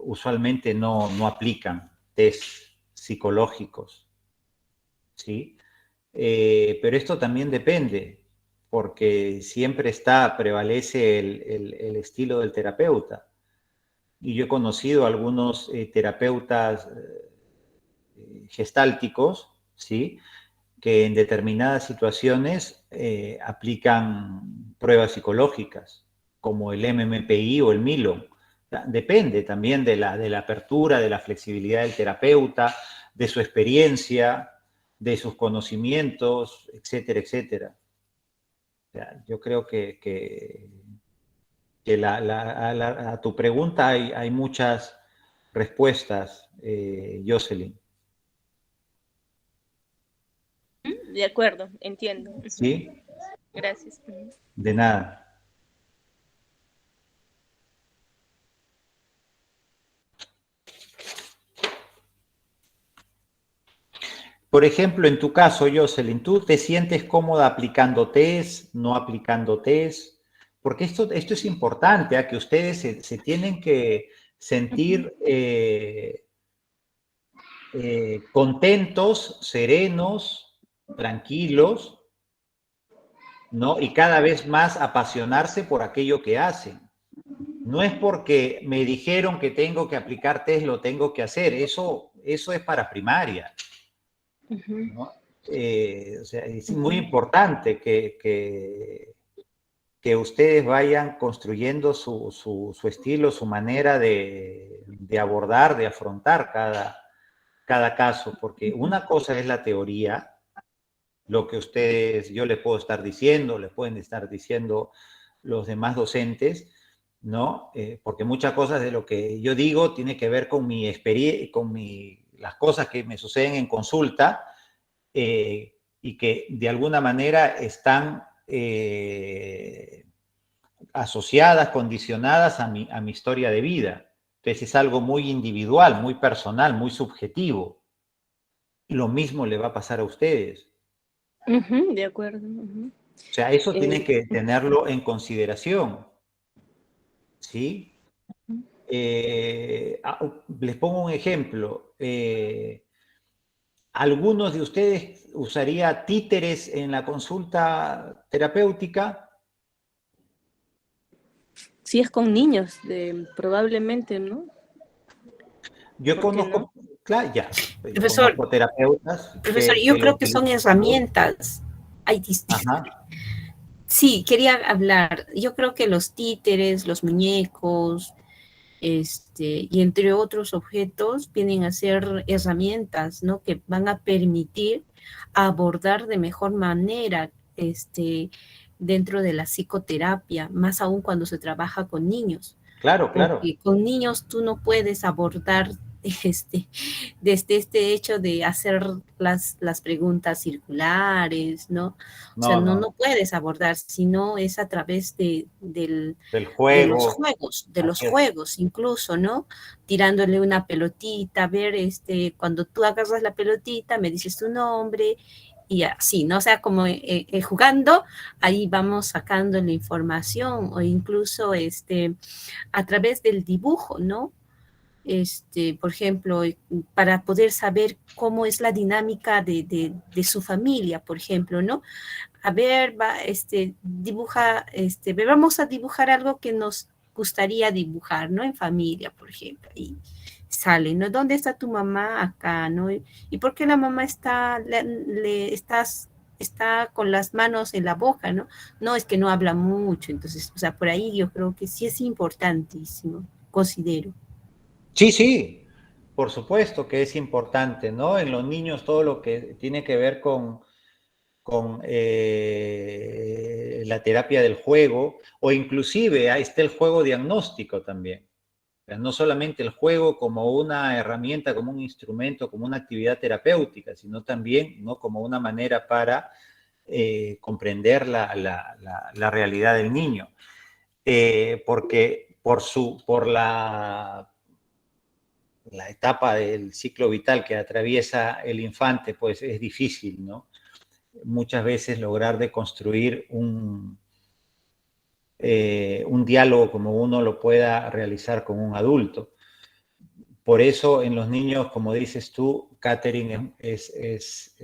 usualmente no aplican test psicológicos, ¿sí? Pero esto también depende, porque siempre prevalece el estilo del terapeuta. Y yo he conocido algunos terapeutas gestálticos, ¿sí?, que en determinadas situaciones aplican pruebas psicológicas, como el MMPI o el Milo. Depende también de la apertura, de la flexibilidad del terapeuta, de su experiencia, de sus conocimientos, etcétera, etcétera. O sea, yo creo que a tu pregunta hay muchas respuestas, Jocelyn. De acuerdo, entiendo. ¿Sí? Gracias. De nada. Por ejemplo, en tu caso, Jocelyn, ¿tú te sientes cómoda aplicando test, no aplicando test? Porque esto es importante, que ustedes se tienen que sentir contentos, serenos, tranquilos, ¿no? Y cada vez más apasionarse por aquello que hacen. No es porque me dijeron que tengo que aplicar test, lo tengo que hacer. Eso es para primaria, ¿no? O sea, es muy importante que ustedes vayan construyendo su estilo, su manera de abordar, de afrontar cada caso, porque una cosa es la teoría, lo que yo les puedo estar diciendo, les pueden estar diciendo los demás docentes, ¿no? Porque muchas cosas de lo que yo digo tiene que ver con mi experiencia, las cosas que me suceden en consulta, y que de alguna manera están asociadas, condicionadas a mi historia de vida. Entonces es algo muy individual, muy personal, muy subjetivo. lo mismo le va a pasar a ustedes. De acuerdo. O sea, eso tienen que tenerlo en consideración, ¿sí? Les pongo un ejemplo. ¿Algunos de ustedes usaría títeres en la consulta terapéutica? Si es con niños, probablemente, ¿no? Yo ¿Por qué conozco, no? claro, ya, yo Profesor, conozco terapeutas profesor, que yo lo creo que son utilizan. herramientas. Ay, Ajá. sí, quería hablar. Yo creo que los títeres, los muñecos, y entre otros objetos vienen a ser herramientas, ¿no? Que van a permitir abordar de mejor manera, dentro de la psicoterapia, más aún cuando se trabaja con niños, Claro, claro. porque con niños tú no puedes abordar desde este hecho de hacer las preguntas circulares, ¿no? O sea, No, no, no. no puedes abordar, sino es a través Del de juego. los Así es. juegos incluso, ¿no? Tirándole una pelotita, a ver, cuando tú agarras la pelotita, me dices tu nombre y así, ¿no? O sea, como jugando, ahí vamos sacando la información o incluso a través del dibujo, ¿no? Por ejemplo, para poder saber cómo es la dinámica de su familia, por ejemplo, ¿no? A ver, dibuja, vamos a dibujar algo que nos gustaría dibujar, ¿no? En familia, por ejemplo, y sale, ¿no? ¿Dónde está tu mamá? Acá, ¿no? ¿Y por qué la mamá está con las manos en la boca, ¿no? No, es que no habla mucho, entonces, o sea, por ahí yo creo que sí es importantísimo, considero. Sí, sí, por supuesto que es importante, ¿no? En los niños todo lo que tiene que ver con la terapia del juego, o inclusive ahí está el juego diagnóstico también. O sea, no solamente el juego como una herramienta, como un instrumento, como una actividad terapéutica, sino también, ¿no?, como una manera para comprender la realidad del niño. Porque por la etapa del ciclo vital que atraviesa el infante, pues es difícil, ¿no? Muchas veces lograr de construir un diálogo como uno lo pueda realizar con un adulto. Por eso en los niños, como dices tú, Catherine, es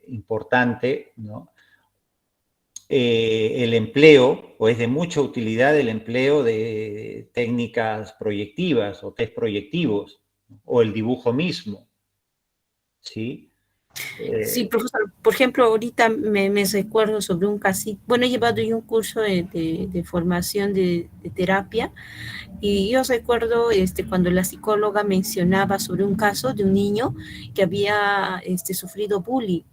importante, ¿no? El empleo, o es de mucha utilidad el empleo de técnicas proyectivas o test proyectivos, o el dibujo mismo, ¿sí? Sí, profesor, por ejemplo, ahorita me recuerdo sobre un casito, bueno, he llevado yo un curso de formación de terapia y yo recuerdo cuando la psicóloga mencionaba sobre un caso de un niño que había sufrido bullying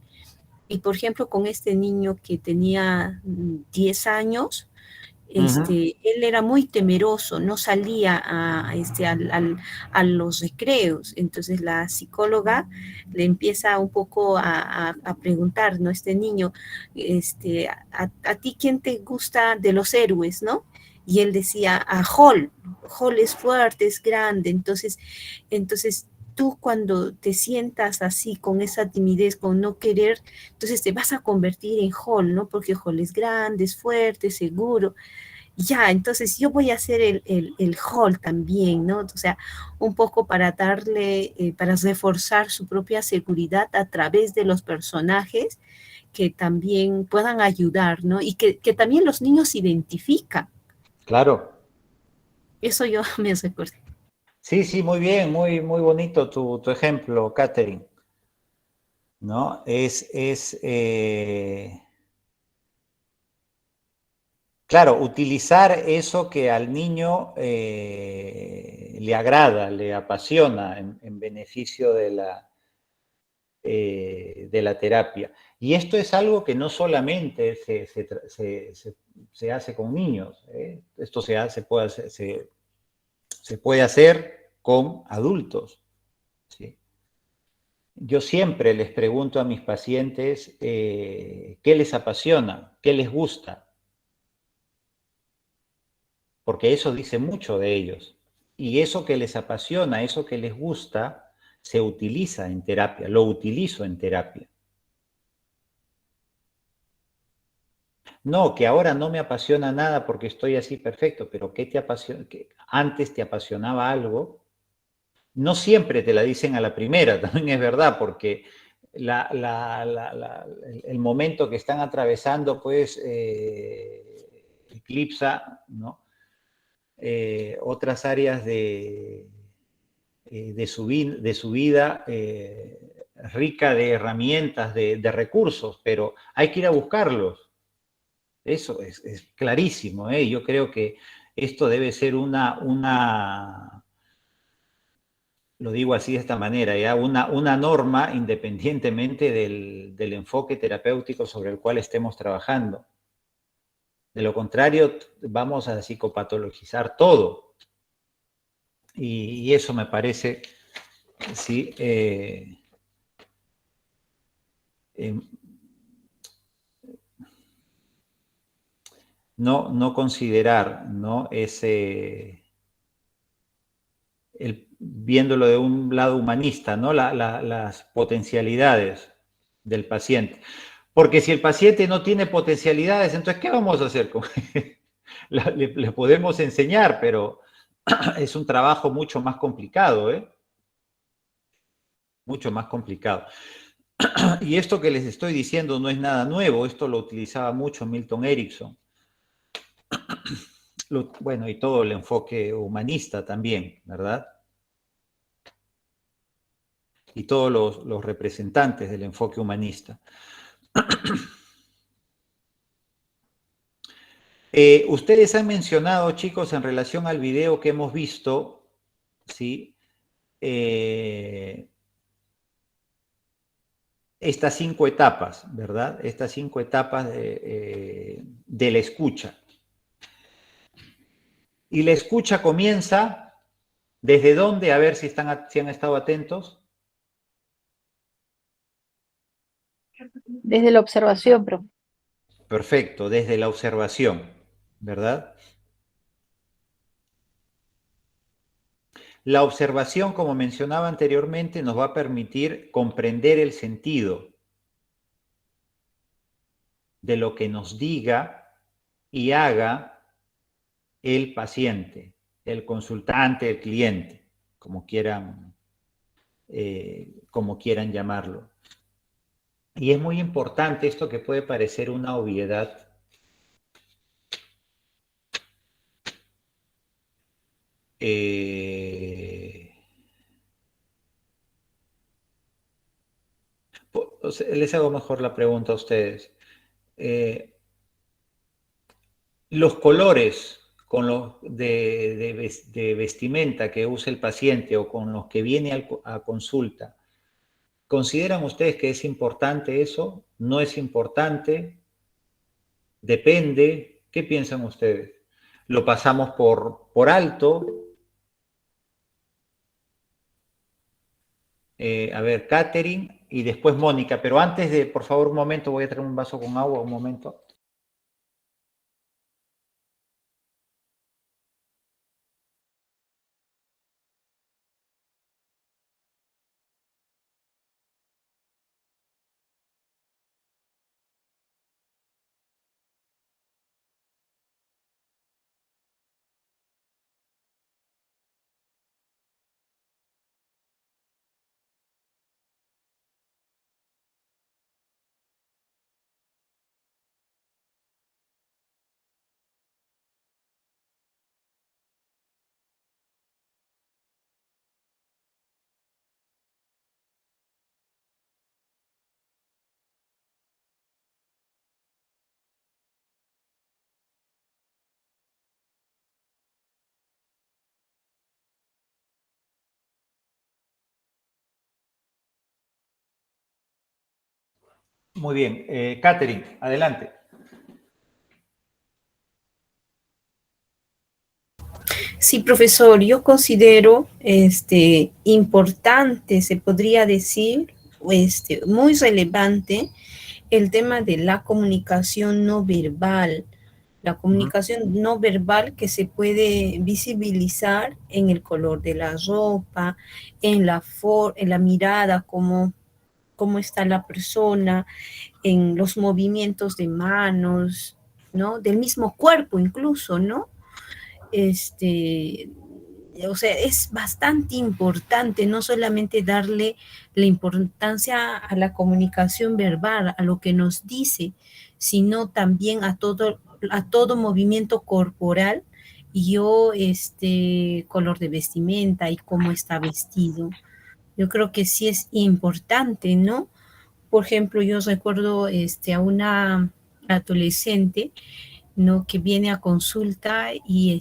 y, por ejemplo, con este niño que tenía 10 años, él era muy temeroso, no salía a los recreos. Entonces la psicóloga le empieza un poco a preguntar, ¿no? Este niño, a ti quién te gusta de los héroes, ¿no? Y él decía, a Hall es fuerte, es grande. Entonces tú cuando te sientas así, con esa timidez, con no querer, entonces te vas a convertir en Hall, ¿no? Porque Hall es grande, es fuerte, es seguro. Ya, entonces yo voy a hacer el hall también, ¿no? O sea, un poco para darle, para reforzar su propia seguridad a través de los personajes que también puedan ayudar, ¿no? Y que también los niños identifican. Claro. Eso yo me recuerdo. Sí, sí, muy bien, muy, muy bonito tu ejemplo, Catherine, ¿no? Claro, utilizar eso que al niño le agrada, le apasiona en beneficio de la terapia. Y esto es algo que no solamente se hace con niños, ¿eh? Esto se puede hacer con adultos, ¿sí? Yo siempre les pregunto a mis pacientes qué les apasiona, qué les gusta, porque eso dice mucho de ellos. Y eso que les apasiona, eso que les gusta, se utiliza en terapia, lo utilizo en terapia. No, que ahora no me apasiona nada porque estoy así perfecto, pero ¿qué te apasiona? ¿Que antes te apasionaba algo? No siempre te la dicen a la primera, también es verdad, porque el momento que están atravesando, pues, eclipsa, ¿no? Otras áreas de su vida rica de herramientas, de recursos, pero hay que ir a buscarlos. Eso es clarísimo, ¿eh? Yo creo que esto debe ser lo digo así de esta manera, ¿ya? Una norma independientemente del enfoque terapéutico sobre el cual estemos trabajando. De lo contrario, vamos a psicopatologizar todo. Y eso me parece, sí, no considerar, ¿no? Viéndolo de un lado humanista, ¿no? Las potencialidades del paciente. Porque si el paciente no tiene potencialidades, entonces, ¿qué vamos a hacer con él? Le podemos enseñar, pero es un trabajo mucho más complicado, ¿eh? Mucho más complicado. Y esto que les estoy diciendo no es nada nuevo, esto lo utilizaba mucho Milton Erickson. Bueno, y todo el enfoque humanista también, ¿verdad? Y todos los representantes del enfoque humanista. Ustedes han mencionado, chicos, en relación al video que hemos visto, ¿sí? Estas 5 etapas, ¿verdad? Estas 5 etapas de la escucha. Y la escucha comienza, ¿desde dónde? A ver si han estado atentos. Desde la observación, profe. Perfecto, desde la observación, ¿verdad? La observación, como mencionaba anteriormente, nos va a permitir comprender el sentido de lo que nos diga y haga el paciente, el consultante, el cliente, como quieran llamarlo. Y es muy importante esto que puede parecer una obviedad. Les hago mejor la pregunta a ustedes. Los colores de vestimenta que usa el paciente o con los que viene a consulta, ¿consideran ustedes que es importante eso? ¿No es importante? ¿Depende? ¿Qué piensan ustedes? ¿Lo pasamos por alto? A ver, Catherine y después Mónica, pero antes de, por favor, un momento, voy a traer un vaso con agua, un momento. Muy bien. Catherine, adelante. Sí, profesor, yo considero importante, se podría decir, muy relevante el tema de la comunicación no verbal, La comunicación no verbal que se puede visibilizar en el color de la ropa, en la mirada, cómo está la persona, en los movimientos de manos, ¿no? Del mismo cuerpo incluso, ¿no? O sea, es bastante importante no solamente darle la importancia a la comunicación verbal, a lo que nos dice, sino también a todo movimiento corporal y color de vestimenta y cómo está vestido. Yo creo que sí es importante, ¿no? Por ejemplo, yo recuerdo a una adolescente, ¿no? Que viene a consulta y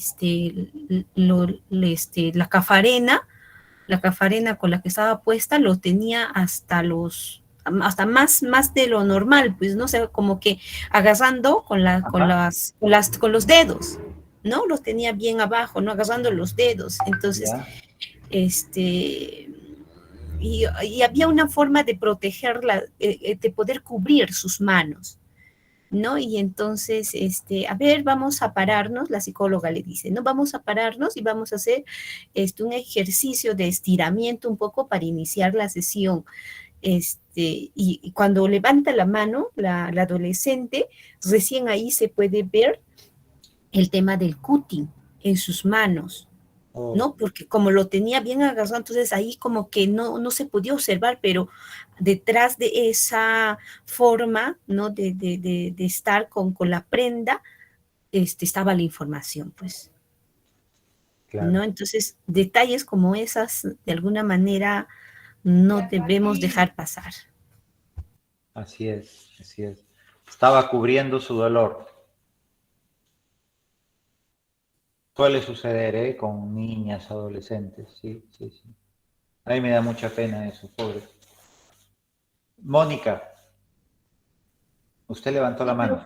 la cafarena con la que estaba puesta lo tenía hasta más de lo normal, pues, no sé, como que agarrando con los dedos, ¿no? Los tenía bien abajo, ¿no? Agarrando los dedos. Entonces, ¿Ya? y había una forma de protegerla, de poder cubrir sus manos, ¿no? Y entonces, a ver, vamos a pararnos, la psicóloga le dice, ¿no? Vamos a pararnos y vamos a hacer un ejercicio de estiramiento un poco para iniciar la sesión. Y cuando levanta la mano, la adolescente, recién ahí se puede ver el tema del cutting en sus manos, ¿no? Porque como lo tenía bien agarrado, entonces ahí como que no se podía observar, pero detrás de esa forma, ¿no? De estar con la prenda, estaba la información, pues, Claro. ¿no? Entonces, detalles como esas, de alguna manera, no debemos dejar pasar. Así es, así es. Estaba cubriendo su dolor. Suele suceder, ¿eh? Con niñas, adolescentes, sí, sí, sí. A mí me da mucha pena eso, pobre. Mónica, usted levantó la mano.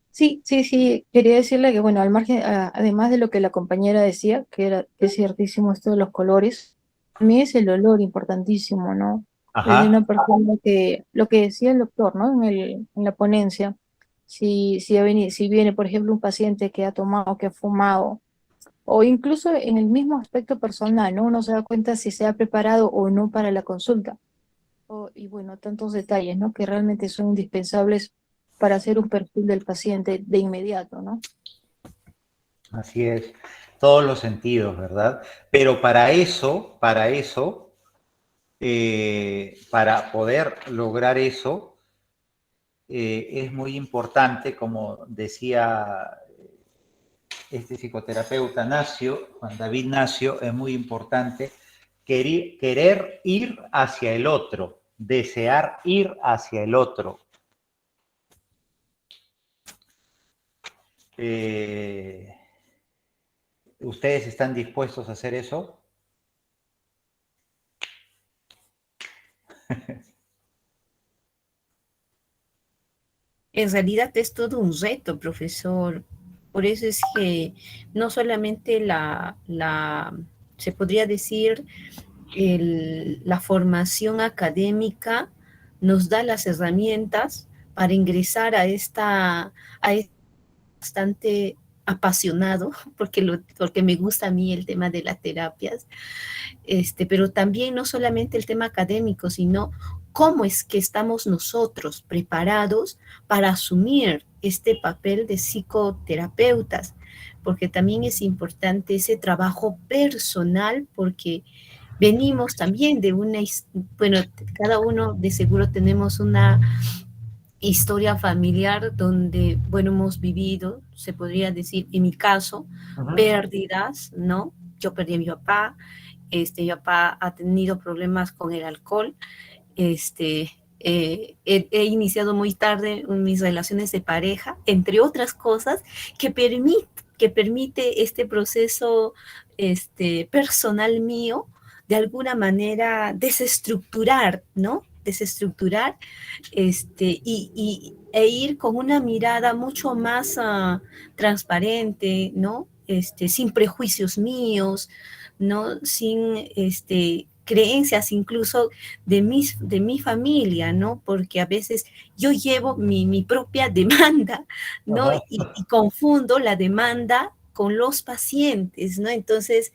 Sí, sí, sí, quería decirle que, bueno, al margen, además de lo que la compañera decía, que es ciertísimo esto de los colores, a mí es el olor importantísimo, ¿no? Desde Ajá. una persona que, lo que decía el doctor, ¿no? En la ponencia, si viene, por ejemplo, un paciente que ha tomado, que ha fumado, o incluso en el mismo aspecto personal, ¿no? Uno se da cuenta si se ha preparado o no para la consulta. Y bueno, tantos detalles, ¿no? Que realmente son indispensables para hacer un perfil del paciente de inmediato, ¿no? Así es, todos los sentidos, ¿verdad? Pero para poder lograr eso, es muy importante, como decía este psicoterapeuta Nacio, Juan David Nacio, es muy importante querer ir hacia el otro, desear ir hacia el otro. ¿Ustedes están dispuestos a hacer eso? En realidad es todo un reto, profesor. Por eso es que no solamente se podría decir, la formación académica nos da las herramientas para ingresar a este bastante apasionado, porque me gusta a mí el tema de las terapias, pero también no solamente el tema académico, sino cómo es que estamos nosotros preparados para asumir este papel de psicoterapeutas, porque también es importante ese trabajo personal, porque venimos también de bueno, cada uno de seguro tenemos una historia familiar donde, bueno, hemos vivido, se podría decir, en mi caso, pérdidas, ¿no? Yo perdí a mi papá ha tenido problemas con el alcohol, he iniciado muy tarde mis relaciones de pareja, entre otras cosas, que permite este proceso personal mío, de alguna manera desestructurar, ¿no? Desestructurar e ir con una mirada mucho más transparente, ¿no? Sin prejuicios míos, ¿no? Sin creencias incluso de mi familia, ¿no? Porque a veces yo llevo mi propia demanda, ¿no? Ajá. Y confundo la demanda con los pacientes, ¿no? Entonces,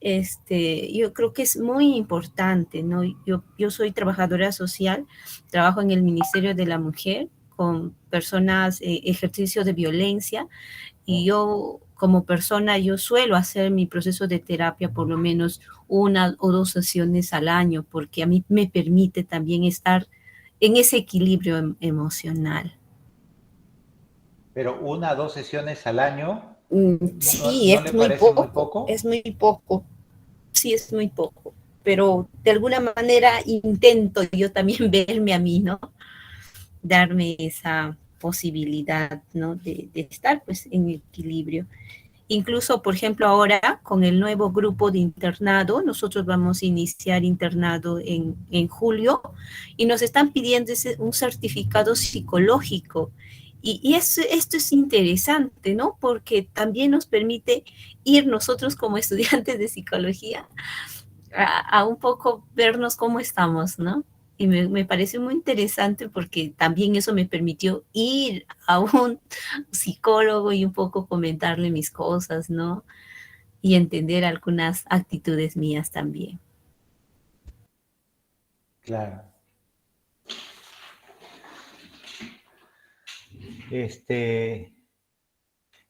yo creo que es muy importante, ¿no? Yo soy trabajadora social, trabajo en el Ministerio de la Mujer con personas, ejercicio de violencia, y yo como persona, yo suelo hacer mi proceso de terapia por lo menos 1 o 2 sesiones al año, porque a mí me permite también estar en ese equilibrio emocional. Pero 1 o 2 sesiones al año, Sí, ¿no le parece muy poco? es muy poco, sí es muy poco, pero de alguna manera intento yo también verme a mí, ¿no? Darme esa posibilidad, ¿no? De estar pues en equilibrio. Incluso, por ejemplo, ahora con el nuevo grupo de internado, nosotros vamos a iniciar internado en julio y nos están pidiendo un certificado psicológico. Y esto es interesante, ¿no? Porque también nos permite ir nosotros como estudiantes de psicología a un poco vernos cómo estamos, ¿no? Y me pareció muy interesante porque también eso me permitió ir a un psicólogo y un poco comentarle mis cosas, ¿no? Y entender algunas actitudes mías también. Claro.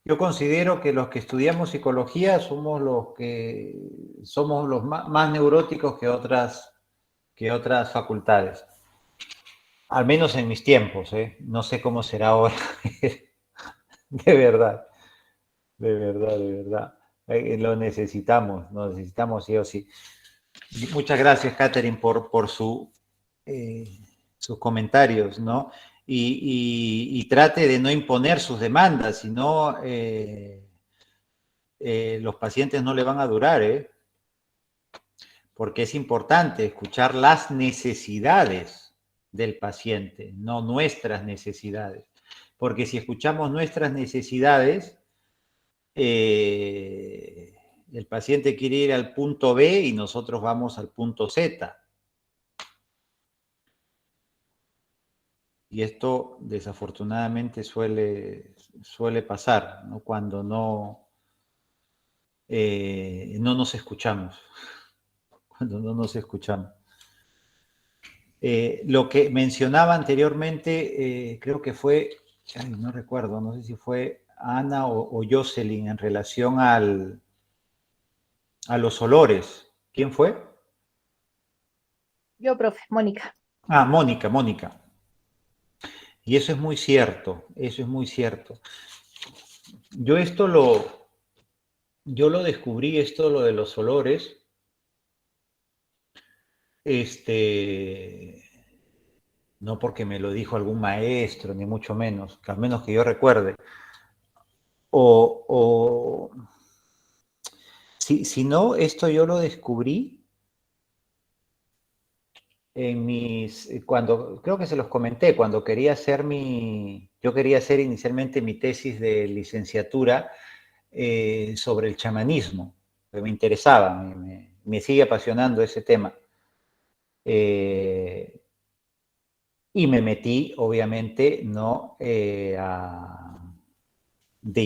Yo considero que los que estudiamos psicología somos los más neuróticos que otras facultades. Al menos en mis tiempos, ¿eh? No sé cómo será ahora. De verdad, de verdad, de verdad. Lo necesitamos sí o sí. Muchas gracias, Catherine, por sus comentarios, ¿no? Y trate de no imponer sus demandas, sino los pacientes no le van a durar, ¿eh? Porque es importante escuchar las necesidades del paciente, no nuestras necesidades. Porque si escuchamos nuestras necesidades, el paciente quiere ir al punto B y nosotros vamos al punto Z. Y esto desafortunadamente suele pasar, ¿no? Cuando no nos escuchamos. Cuando no nos escuchamos. Lo que mencionaba anteriormente, creo que fue, no recuerdo, no sé si fue Ana o Jocelyn en relación a los olores. ¿Quién fue? Yo, profe, Mónica. Ah, Mónica. Y eso es muy cierto, eso es muy cierto. Yo lo descubrí, lo de los olores, no porque me lo dijo algún maestro, ni mucho menos, que al menos que yo recuerde. Si no, esto yo lo descubrí cuando, creo que se los comenté, cuando yo quería hacer inicialmente mi tesis de licenciatura sobre el chamanismo, que me interesaba, me sigue apasionando ese tema. Y me metí, obviamente, ¿no? De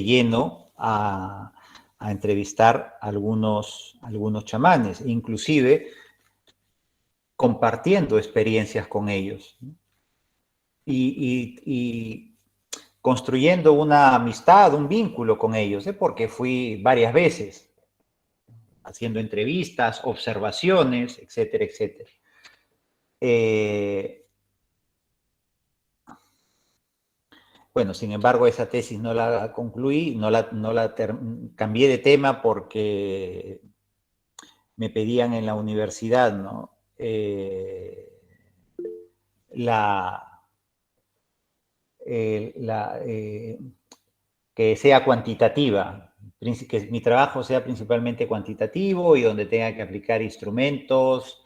lleno a entrevistar a algunos chamanes, inclusive compartiendo experiencias con ellos, ¿no? Y construyendo una amistad, un vínculo con ellos, porque fui varias veces haciendo entrevistas, observaciones, etcétera, etcétera. Bueno, sin embargo, esa tesis no la concluí, cambié de tema porque me pedían en la universidad, ¿no? Que sea cuantitativa, que mi trabajo sea principalmente cuantitativo y donde tenga que aplicar instrumentos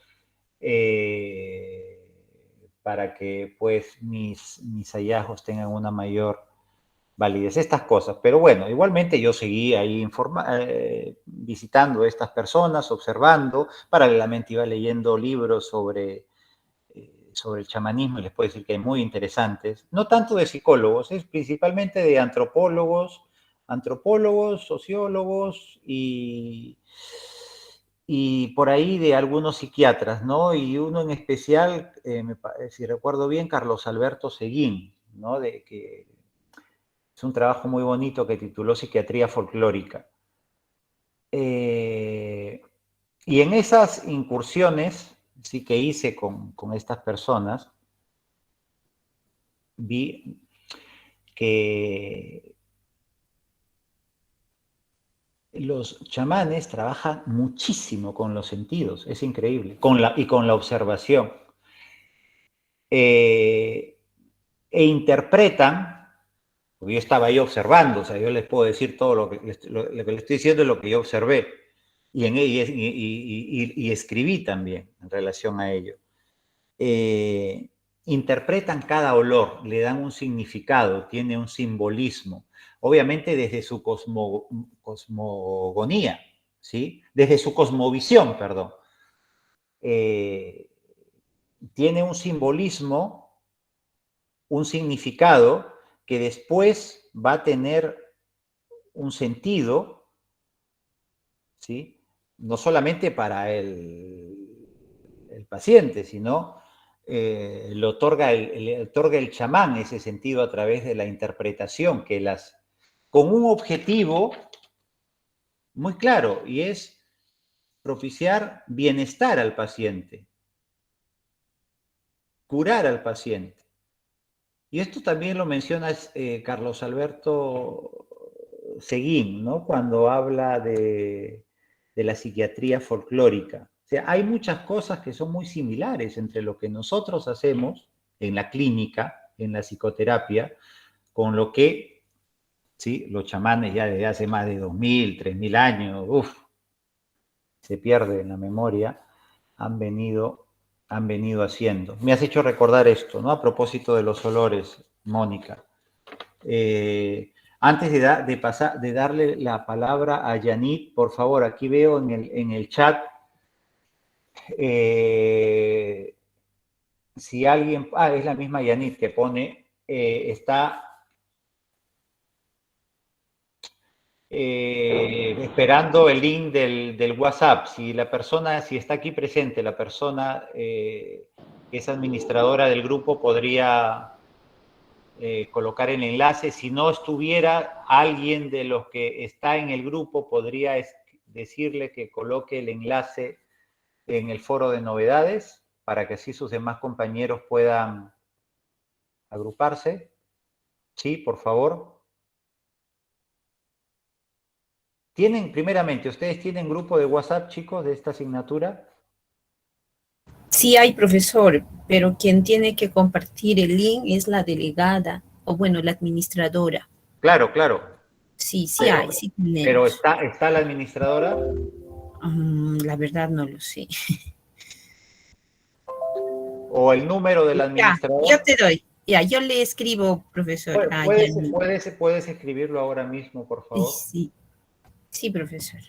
para que pues mis hallazgos tengan una mayor validez, estas cosas. Pero bueno, igualmente yo seguí ahí visitando a estas personas, observando, paralelamente iba leyendo libros sobre el chamanismo, y les puedo decir que hay muy interesantes, no tanto de psicólogos, es principalmente de antropólogos, sociólogos y por ahí de algunos psiquiatras, ¿no? Y uno en especial, si recuerdo bien, Carlos Alberto Seguín, ¿no? Que es un trabajo muy bonito que tituló Psiquiatría Folclórica. Y en esas incursiones, sí, que hice con estas personas, vi que los chamanes trabajan muchísimo con los sentidos, es increíble, y con la observación. E interpretan, porque yo estaba ahí observando, o sea, yo les puedo decir todo lo que les estoy diciendo es lo que yo observé, y escribí también en relación a ello. Interpretan cada olor, le dan un significado, tiene un simbolismo, obviamente desde su cosmogonía, ¿sí? Desde su cosmovisión, perdón. Tiene un simbolismo, un significado que después va a tener un sentido, ¿sí? No solamente para el paciente, sino le otorga el chamán ese sentido a través de la interpretación, con un objetivo muy claro, y es propiciar bienestar al paciente, curar al paciente. Y esto también lo menciona Carlos Alberto Seguín, ¿no? Cuando habla de la psiquiatría folclórica. O sea, hay muchas cosas que son muy similares entre lo que nosotros hacemos en la clínica, en la psicoterapia, con lo que, ¿sí?, los chamanes ya desde hace más de 2000, 3000 años, se pierde en la memoria, han venido haciendo. Me has hecho recordar esto, ¿no? A propósito de los olores, Mónica. Antes de darle la palabra a Yanit, por favor, aquí veo en el chat, si alguien, es la misma Yanit que pone, está esperando el link del WhatsApp. Si está aquí presente, la persona que es administradora del grupo podría colocar el enlace. Si no estuviera alguien de los que está en el grupo, podría decirle que coloque el enlace en el foro de novedades para que así sus demás compañeros puedan agruparse. Sí, por favor. Primeramente, ¿ustedes tienen grupo de WhatsApp, chicos, de esta asignatura? Sí hay, profesor, pero quien tiene que compartir el link es la delegada, o bueno, la administradora. Claro, claro. Sí Pero, hay, sí tenemos. pero ¿está la administradora? La verdad no lo sé. ¿O el número de la administradora? Yo te doy. Ya, yo le escribo, profesor. ¿Puedes escribirlo ahora mismo, por favor? Sí, sí, profesor.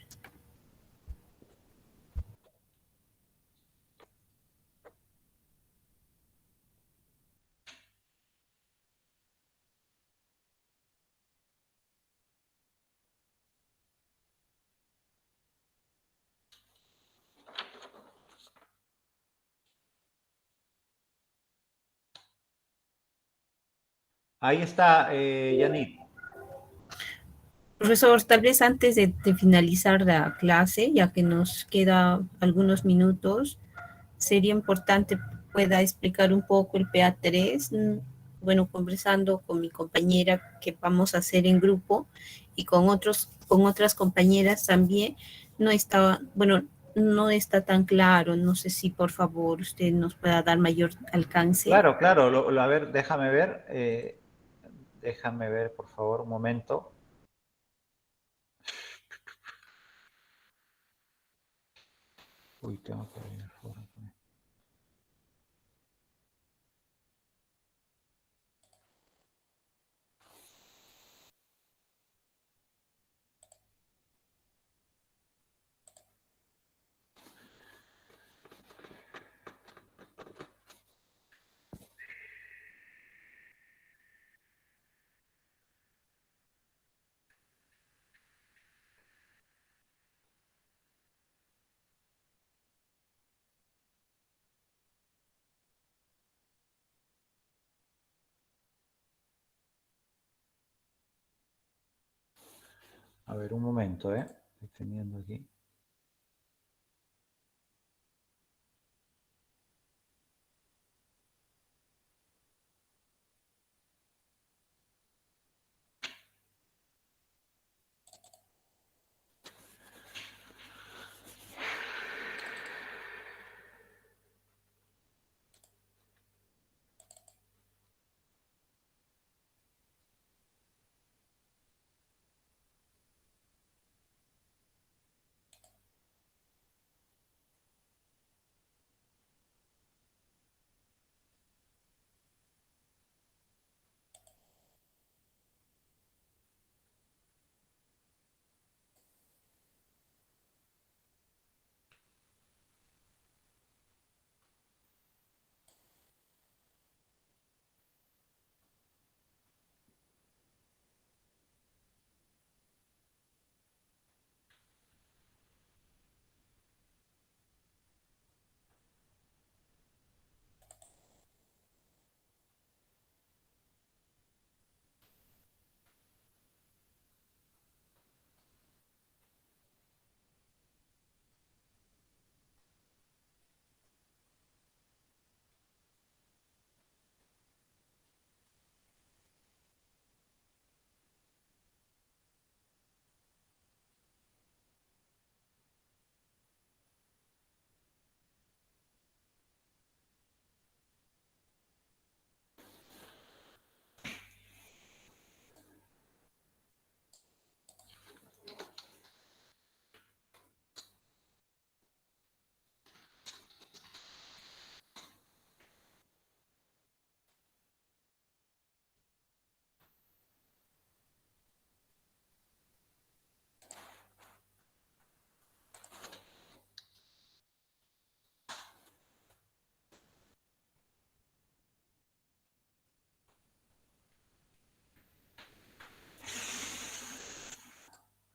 Ahí está, Yanit. Profesor, tal vez antes de finalizar la clase, ya que nos queda algunos minutos, sería importante pueda explicar un poco el PA3, bueno, conversando con mi compañera que vamos a hacer en grupo y con otras compañeras también, no está tan claro, no sé si por favor usted nos pueda dar mayor alcance. Claro, a ver, déjame ver, por favor, un momento. Uy, tengo que abrir el foro. A ver, un momento, estoy teniendo aquí.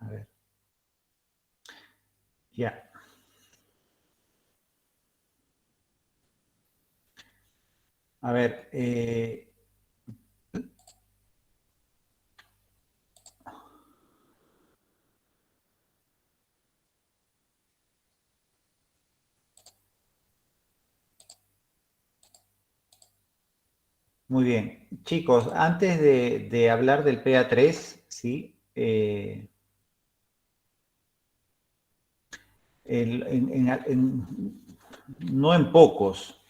A ver. Ya. A ver, muy bien. Chicos, antes de hablar del PA3, ¿sí? No en pocos,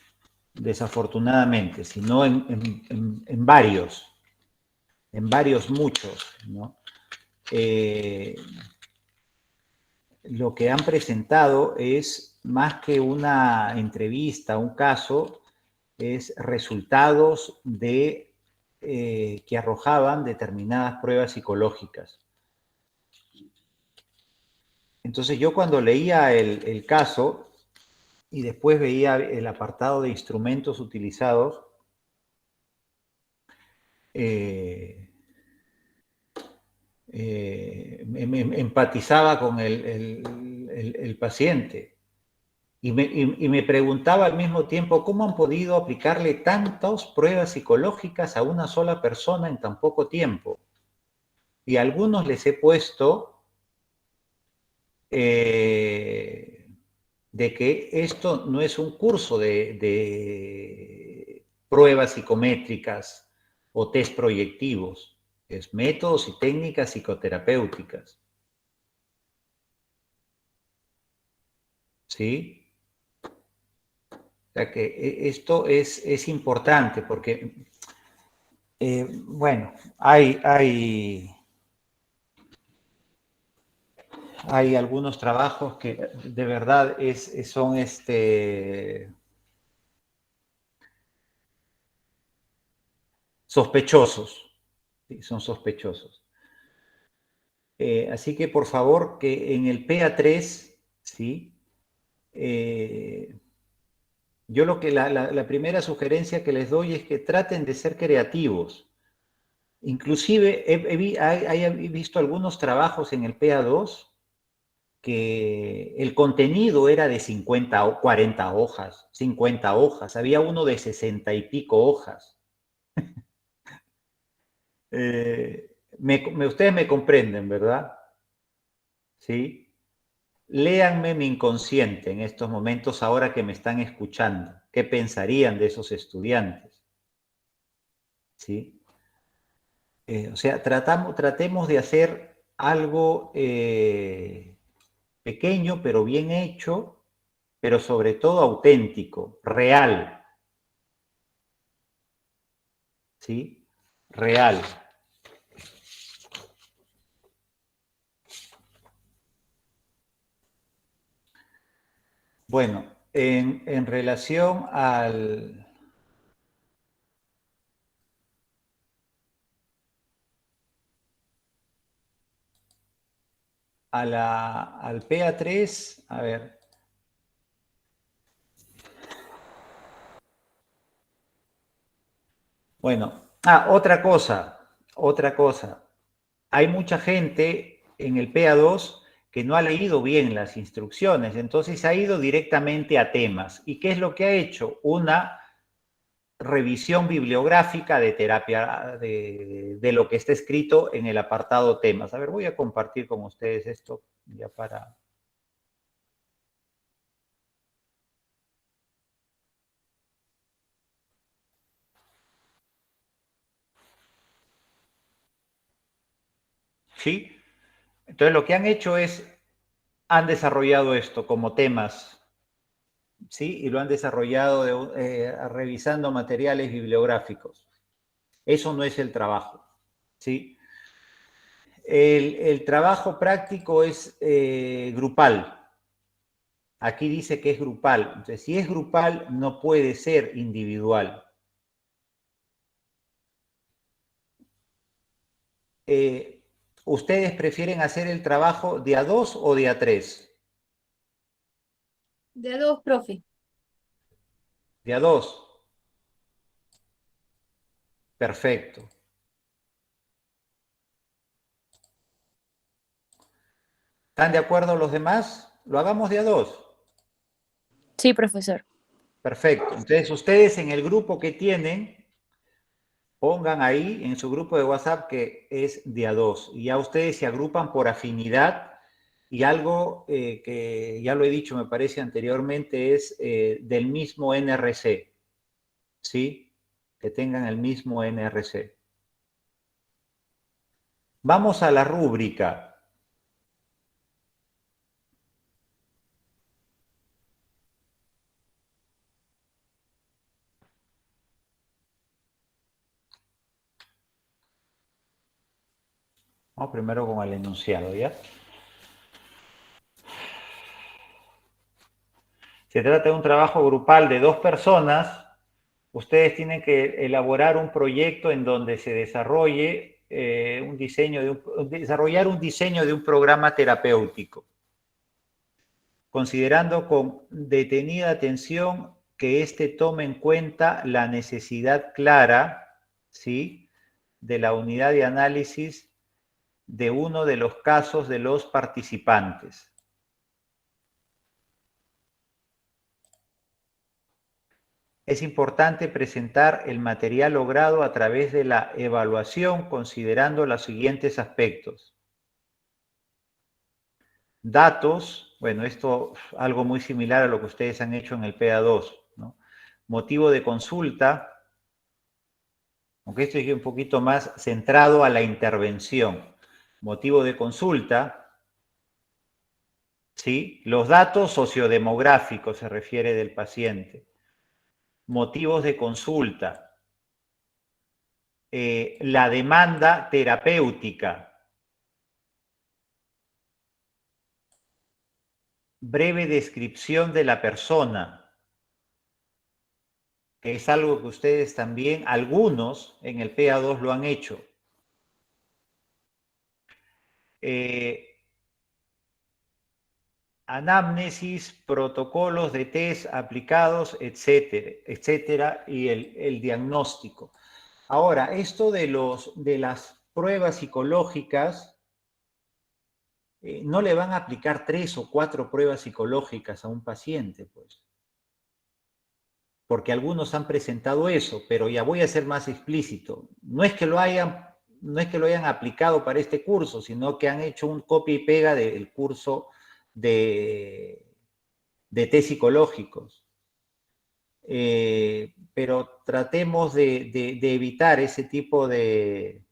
desafortunadamente, sino en varios, muchos, ¿no? Lo que han presentado es más que una entrevista, un caso, es resultados que arrojaban determinadas pruebas psicológicas. Entonces yo cuando leía el caso y después veía el apartado de instrumentos utilizados, me empatizaba con el paciente y me preguntaba al mismo tiempo cómo han podido aplicarle tantas pruebas psicológicas a una sola persona en tan poco tiempo. Y a algunos les he puesto de que esto no es un curso de pruebas psicométricas o test proyectivos, es métodos y técnicas psicoterapéuticas. ¿Sí? O sea que esto es importante porque, bueno, hay algunos trabajos que de verdad son sospechosos, ¿sí? Son sospechosos. Así que por favor que en el PA3, ¿sí? Yo la primera sugerencia que les doy es que traten de ser creativos. Inclusive he visto algunos trabajos en el PA2 que el contenido era de 50 o 40 hojas, 50 hojas. Había uno de 60 y pico hojas. Ustedes me comprenden, ¿verdad? ¿sí? Léanme mi inconsciente en estos momentos ahora que me están escuchando. ¿Qué pensarían de esos estudiantes? ¿Sí? O sea, tratemos de hacer algo pequeño, pero bien hecho, pero sobre todo auténtico, real. ¿Sí? Real. Bueno, en relación al al PA3, a ver. Bueno, otra cosa. Hay mucha gente en el PA2 que no ha leído bien las instrucciones, entonces ha ido directamente a temas. ¿Y qué es lo que ha hecho? Una revisión bibliográfica de terapia, de lo que está escrito en el apartado temas. A ver, voy a compartir con ustedes esto ya para... ¿Sí? Entonces lo que han hecho es, han desarrollado esto como temas, ¿sí? Y lo han desarrollado revisando materiales bibliográficos. Eso no es el trabajo, ¿sí? El trabajo práctico es grupal. Aquí dice que es grupal. Entonces, si es grupal, no puede ser individual. ¿Ustedes prefieren hacer el trabajo de a 2 o de a 3? De a 2, profe. De a 2. Perfecto. ¿Están de acuerdo los demás? Lo hagamos de a 2. Sí, profesor. Perfecto. Entonces, ustedes en el grupo que tienen, pongan ahí en su grupo de WhatsApp que es de a 2. Y ya ustedes se agrupan por afinidad. Y algo que ya lo he dicho, me parece anteriormente, es del mismo NRC. ¿Sí? Que tengan el mismo NRC. Vamos a la rúbrica. Vamos primero con el enunciado, ¿ya? Se trata de un trabajo grupal de 2 personas. Ustedes tienen que elaborar un proyecto en donde se desarrolle desarrollar un diseño de un programa terapéutico, considerando con detenida atención que éste tome en cuenta la necesidad clara, ¿sí?, de la unidad de análisis de uno de los casos de los participantes. Es importante presentar el material logrado a través de la evaluación considerando los siguientes aspectos. Datos, bueno, esto algo muy similar a lo que ustedes han hecho en el PA2, ¿no? Motivo de consulta, aunque esto es un poquito más centrado a la intervención. Motivo de consulta, ¿sí? Los datos sociodemográficos se refiere del paciente. Motivos de consulta. La demanda terapéutica. Breve descripción de la persona, que es algo que ustedes también, algunos en el PA2 lo han hecho. Anamnesis, protocolos de test aplicados, etcétera, etcétera, y el diagnóstico. Ahora, esto de las pruebas psicológicas, no le van a aplicar 3 o 4 pruebas psicológicas a un paciente, pues. Porque algunos han presentado eso, pero ya voy a ser más explícito. No es que lo hayan no es que lo hayan aplicado para este curso, sino que han hecho un copia y pega del curso de test psicológicos. Pero tratemos de evitar ese tipo de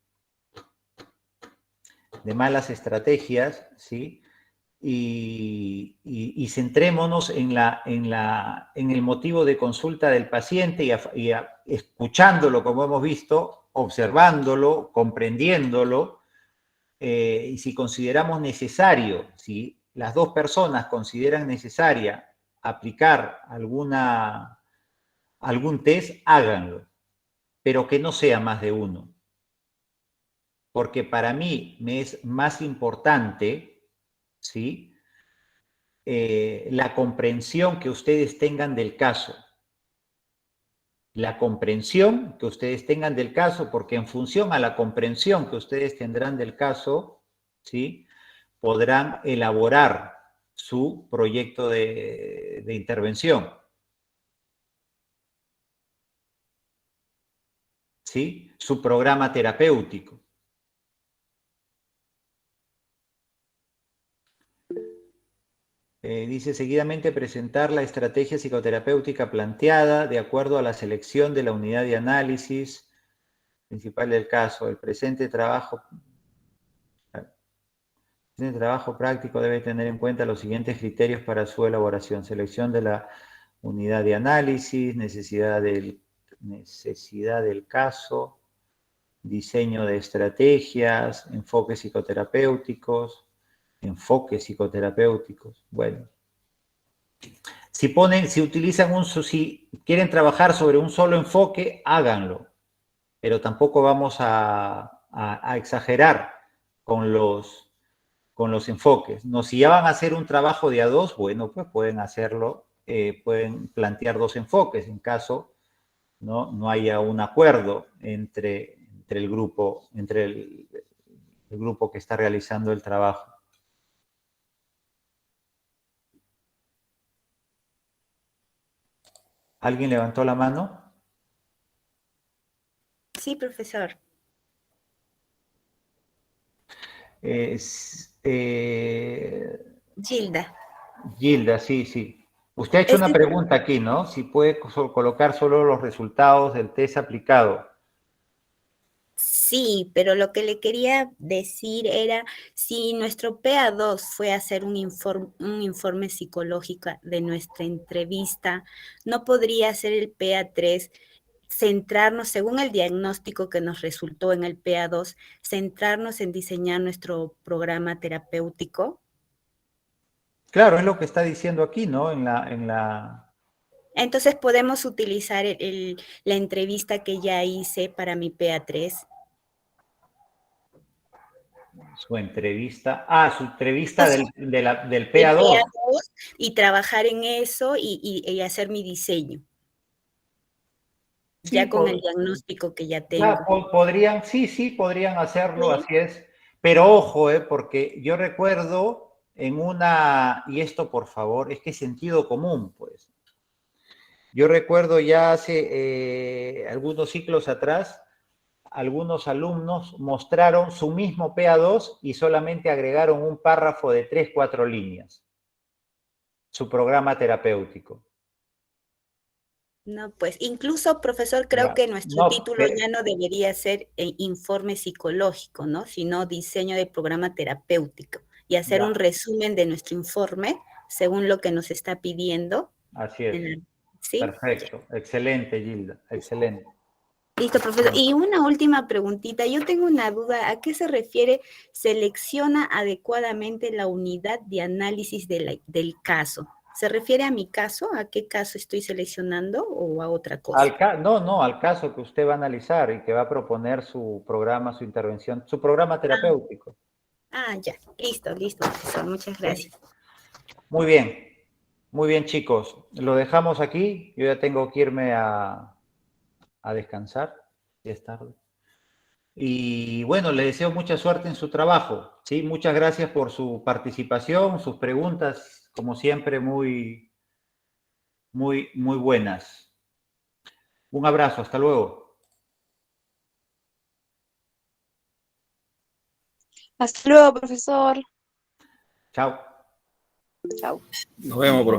malas estrategias, ¿sí? Y centrémonos en el motivo de consulta del paciente y escuchándolo, como hemos visto, observándolo, comprendiéndolo, y si consideramos necesario, si las dos personas consideran necesaria aplicar algún test, háganlo, pero que no sea más de uno. Porque para mí me es más importante, ¿sí?, la comprensión que ustedes tengan del caso. La comprensión que ustedes tengan del caso, porque en función a la comprensión que ustedes tendrán del caso, ¿sí?, podrán elaborar su proyecto de intervención. ¿Sí? Su programa terapéutico. Dice, seguidamente presentar la estrategia psicoterapéutica planteada de acuerdo a la selección de la unidad de análisis principal del caso. El presente trabajo práctico debe tener en cuenta los siguientes criterios para su elaboración. Selección de la unidad de análisis, necesidad del caso, diseño de estrategias, enfoques psicoterapéuticos. Bueno, si quieren trabajar sobre un solo enfoque, háganlo, pero tampoco vamos a exagerar con los enfoques. No, si ya van a hacer un trabajo de a dos, bueno, pues pueden hacerlo, pueden plantear dos enfoques en caso no haya un acuerdo entre el grupo, el grupo que está realizando el trabajo. ¿Alguien levantó la mano? Sí, profesor. Gilda. Gilda, sí. Usted ha hecho una pregunta aquí, ¿no? Si puede colocar solo los resultados del test aplicado. Sí, pero lo que le quería decir era, si nuestro PA2 fue a hacer un informe psicológico de nuestra entrevista, ¿no podría ser el PA3 centrarnos, según el diagnóstico que nos resultó en el PA2, centrarnos en diseñar nuestro programa terapéutico? Claro, es lo que está diciendo aquí, ¿no? Entonces podemos utilizar la entrevista que ya hice para mi PA3. Su entrevista. Su entrevista del El PA2. PA2 y trabajar en eso y hacer mi diseño. Sí, ya con el diagnóstico que ya tengo. Claro, podrían hacerlo, sí. Así es. Pero ojo, porque yo recuerdo y esto por favor, es que es sentido común, pues. Yo recuerdo ya hace algunos ciclos atrás, algunos alumnos mostraron su mismo PA2 y solamente agregaron un párrafo de 3, 4 líneas. Su programa terapéutico. No, pues incluso, profesor, creo que nuestro título ya no debería ser informe psicológico, ¿no? Sino diseño de programa terapéutico y hacer un resumen de nuestro informe según lo que nos está pidiendo. Así es. ¿Sí? Perfecto. Excelente, Gilda. Excelente. Listo, profesor. Y una última preguntita. Yo tengo una duda. ¿A qué se refiere selecciona adecuadamente la unidad de análisis del caso? ¿Se refiere a mi caso? ¿A qué caso estoy seleccionando o a otra cosa? Al caso que usted va a analizar y que va a proponer su programa, su intervención, su programa terapéutico. Ya. Listo, profesor. Muchas gracias. Muy bien, chicos. Lo dejamos aquí. Yo ya tengo que irme a descansar. Ya es tarde. Y bueno, le deseo mucha suerte en su trabajo. ¿Sí? Muchas gracias por su participación, sus preguntas, como siempre, muy buenas. Un abrazo, hasta luego. Hasta luego, profesor. Chao. Chao. Nos vemos, profesor.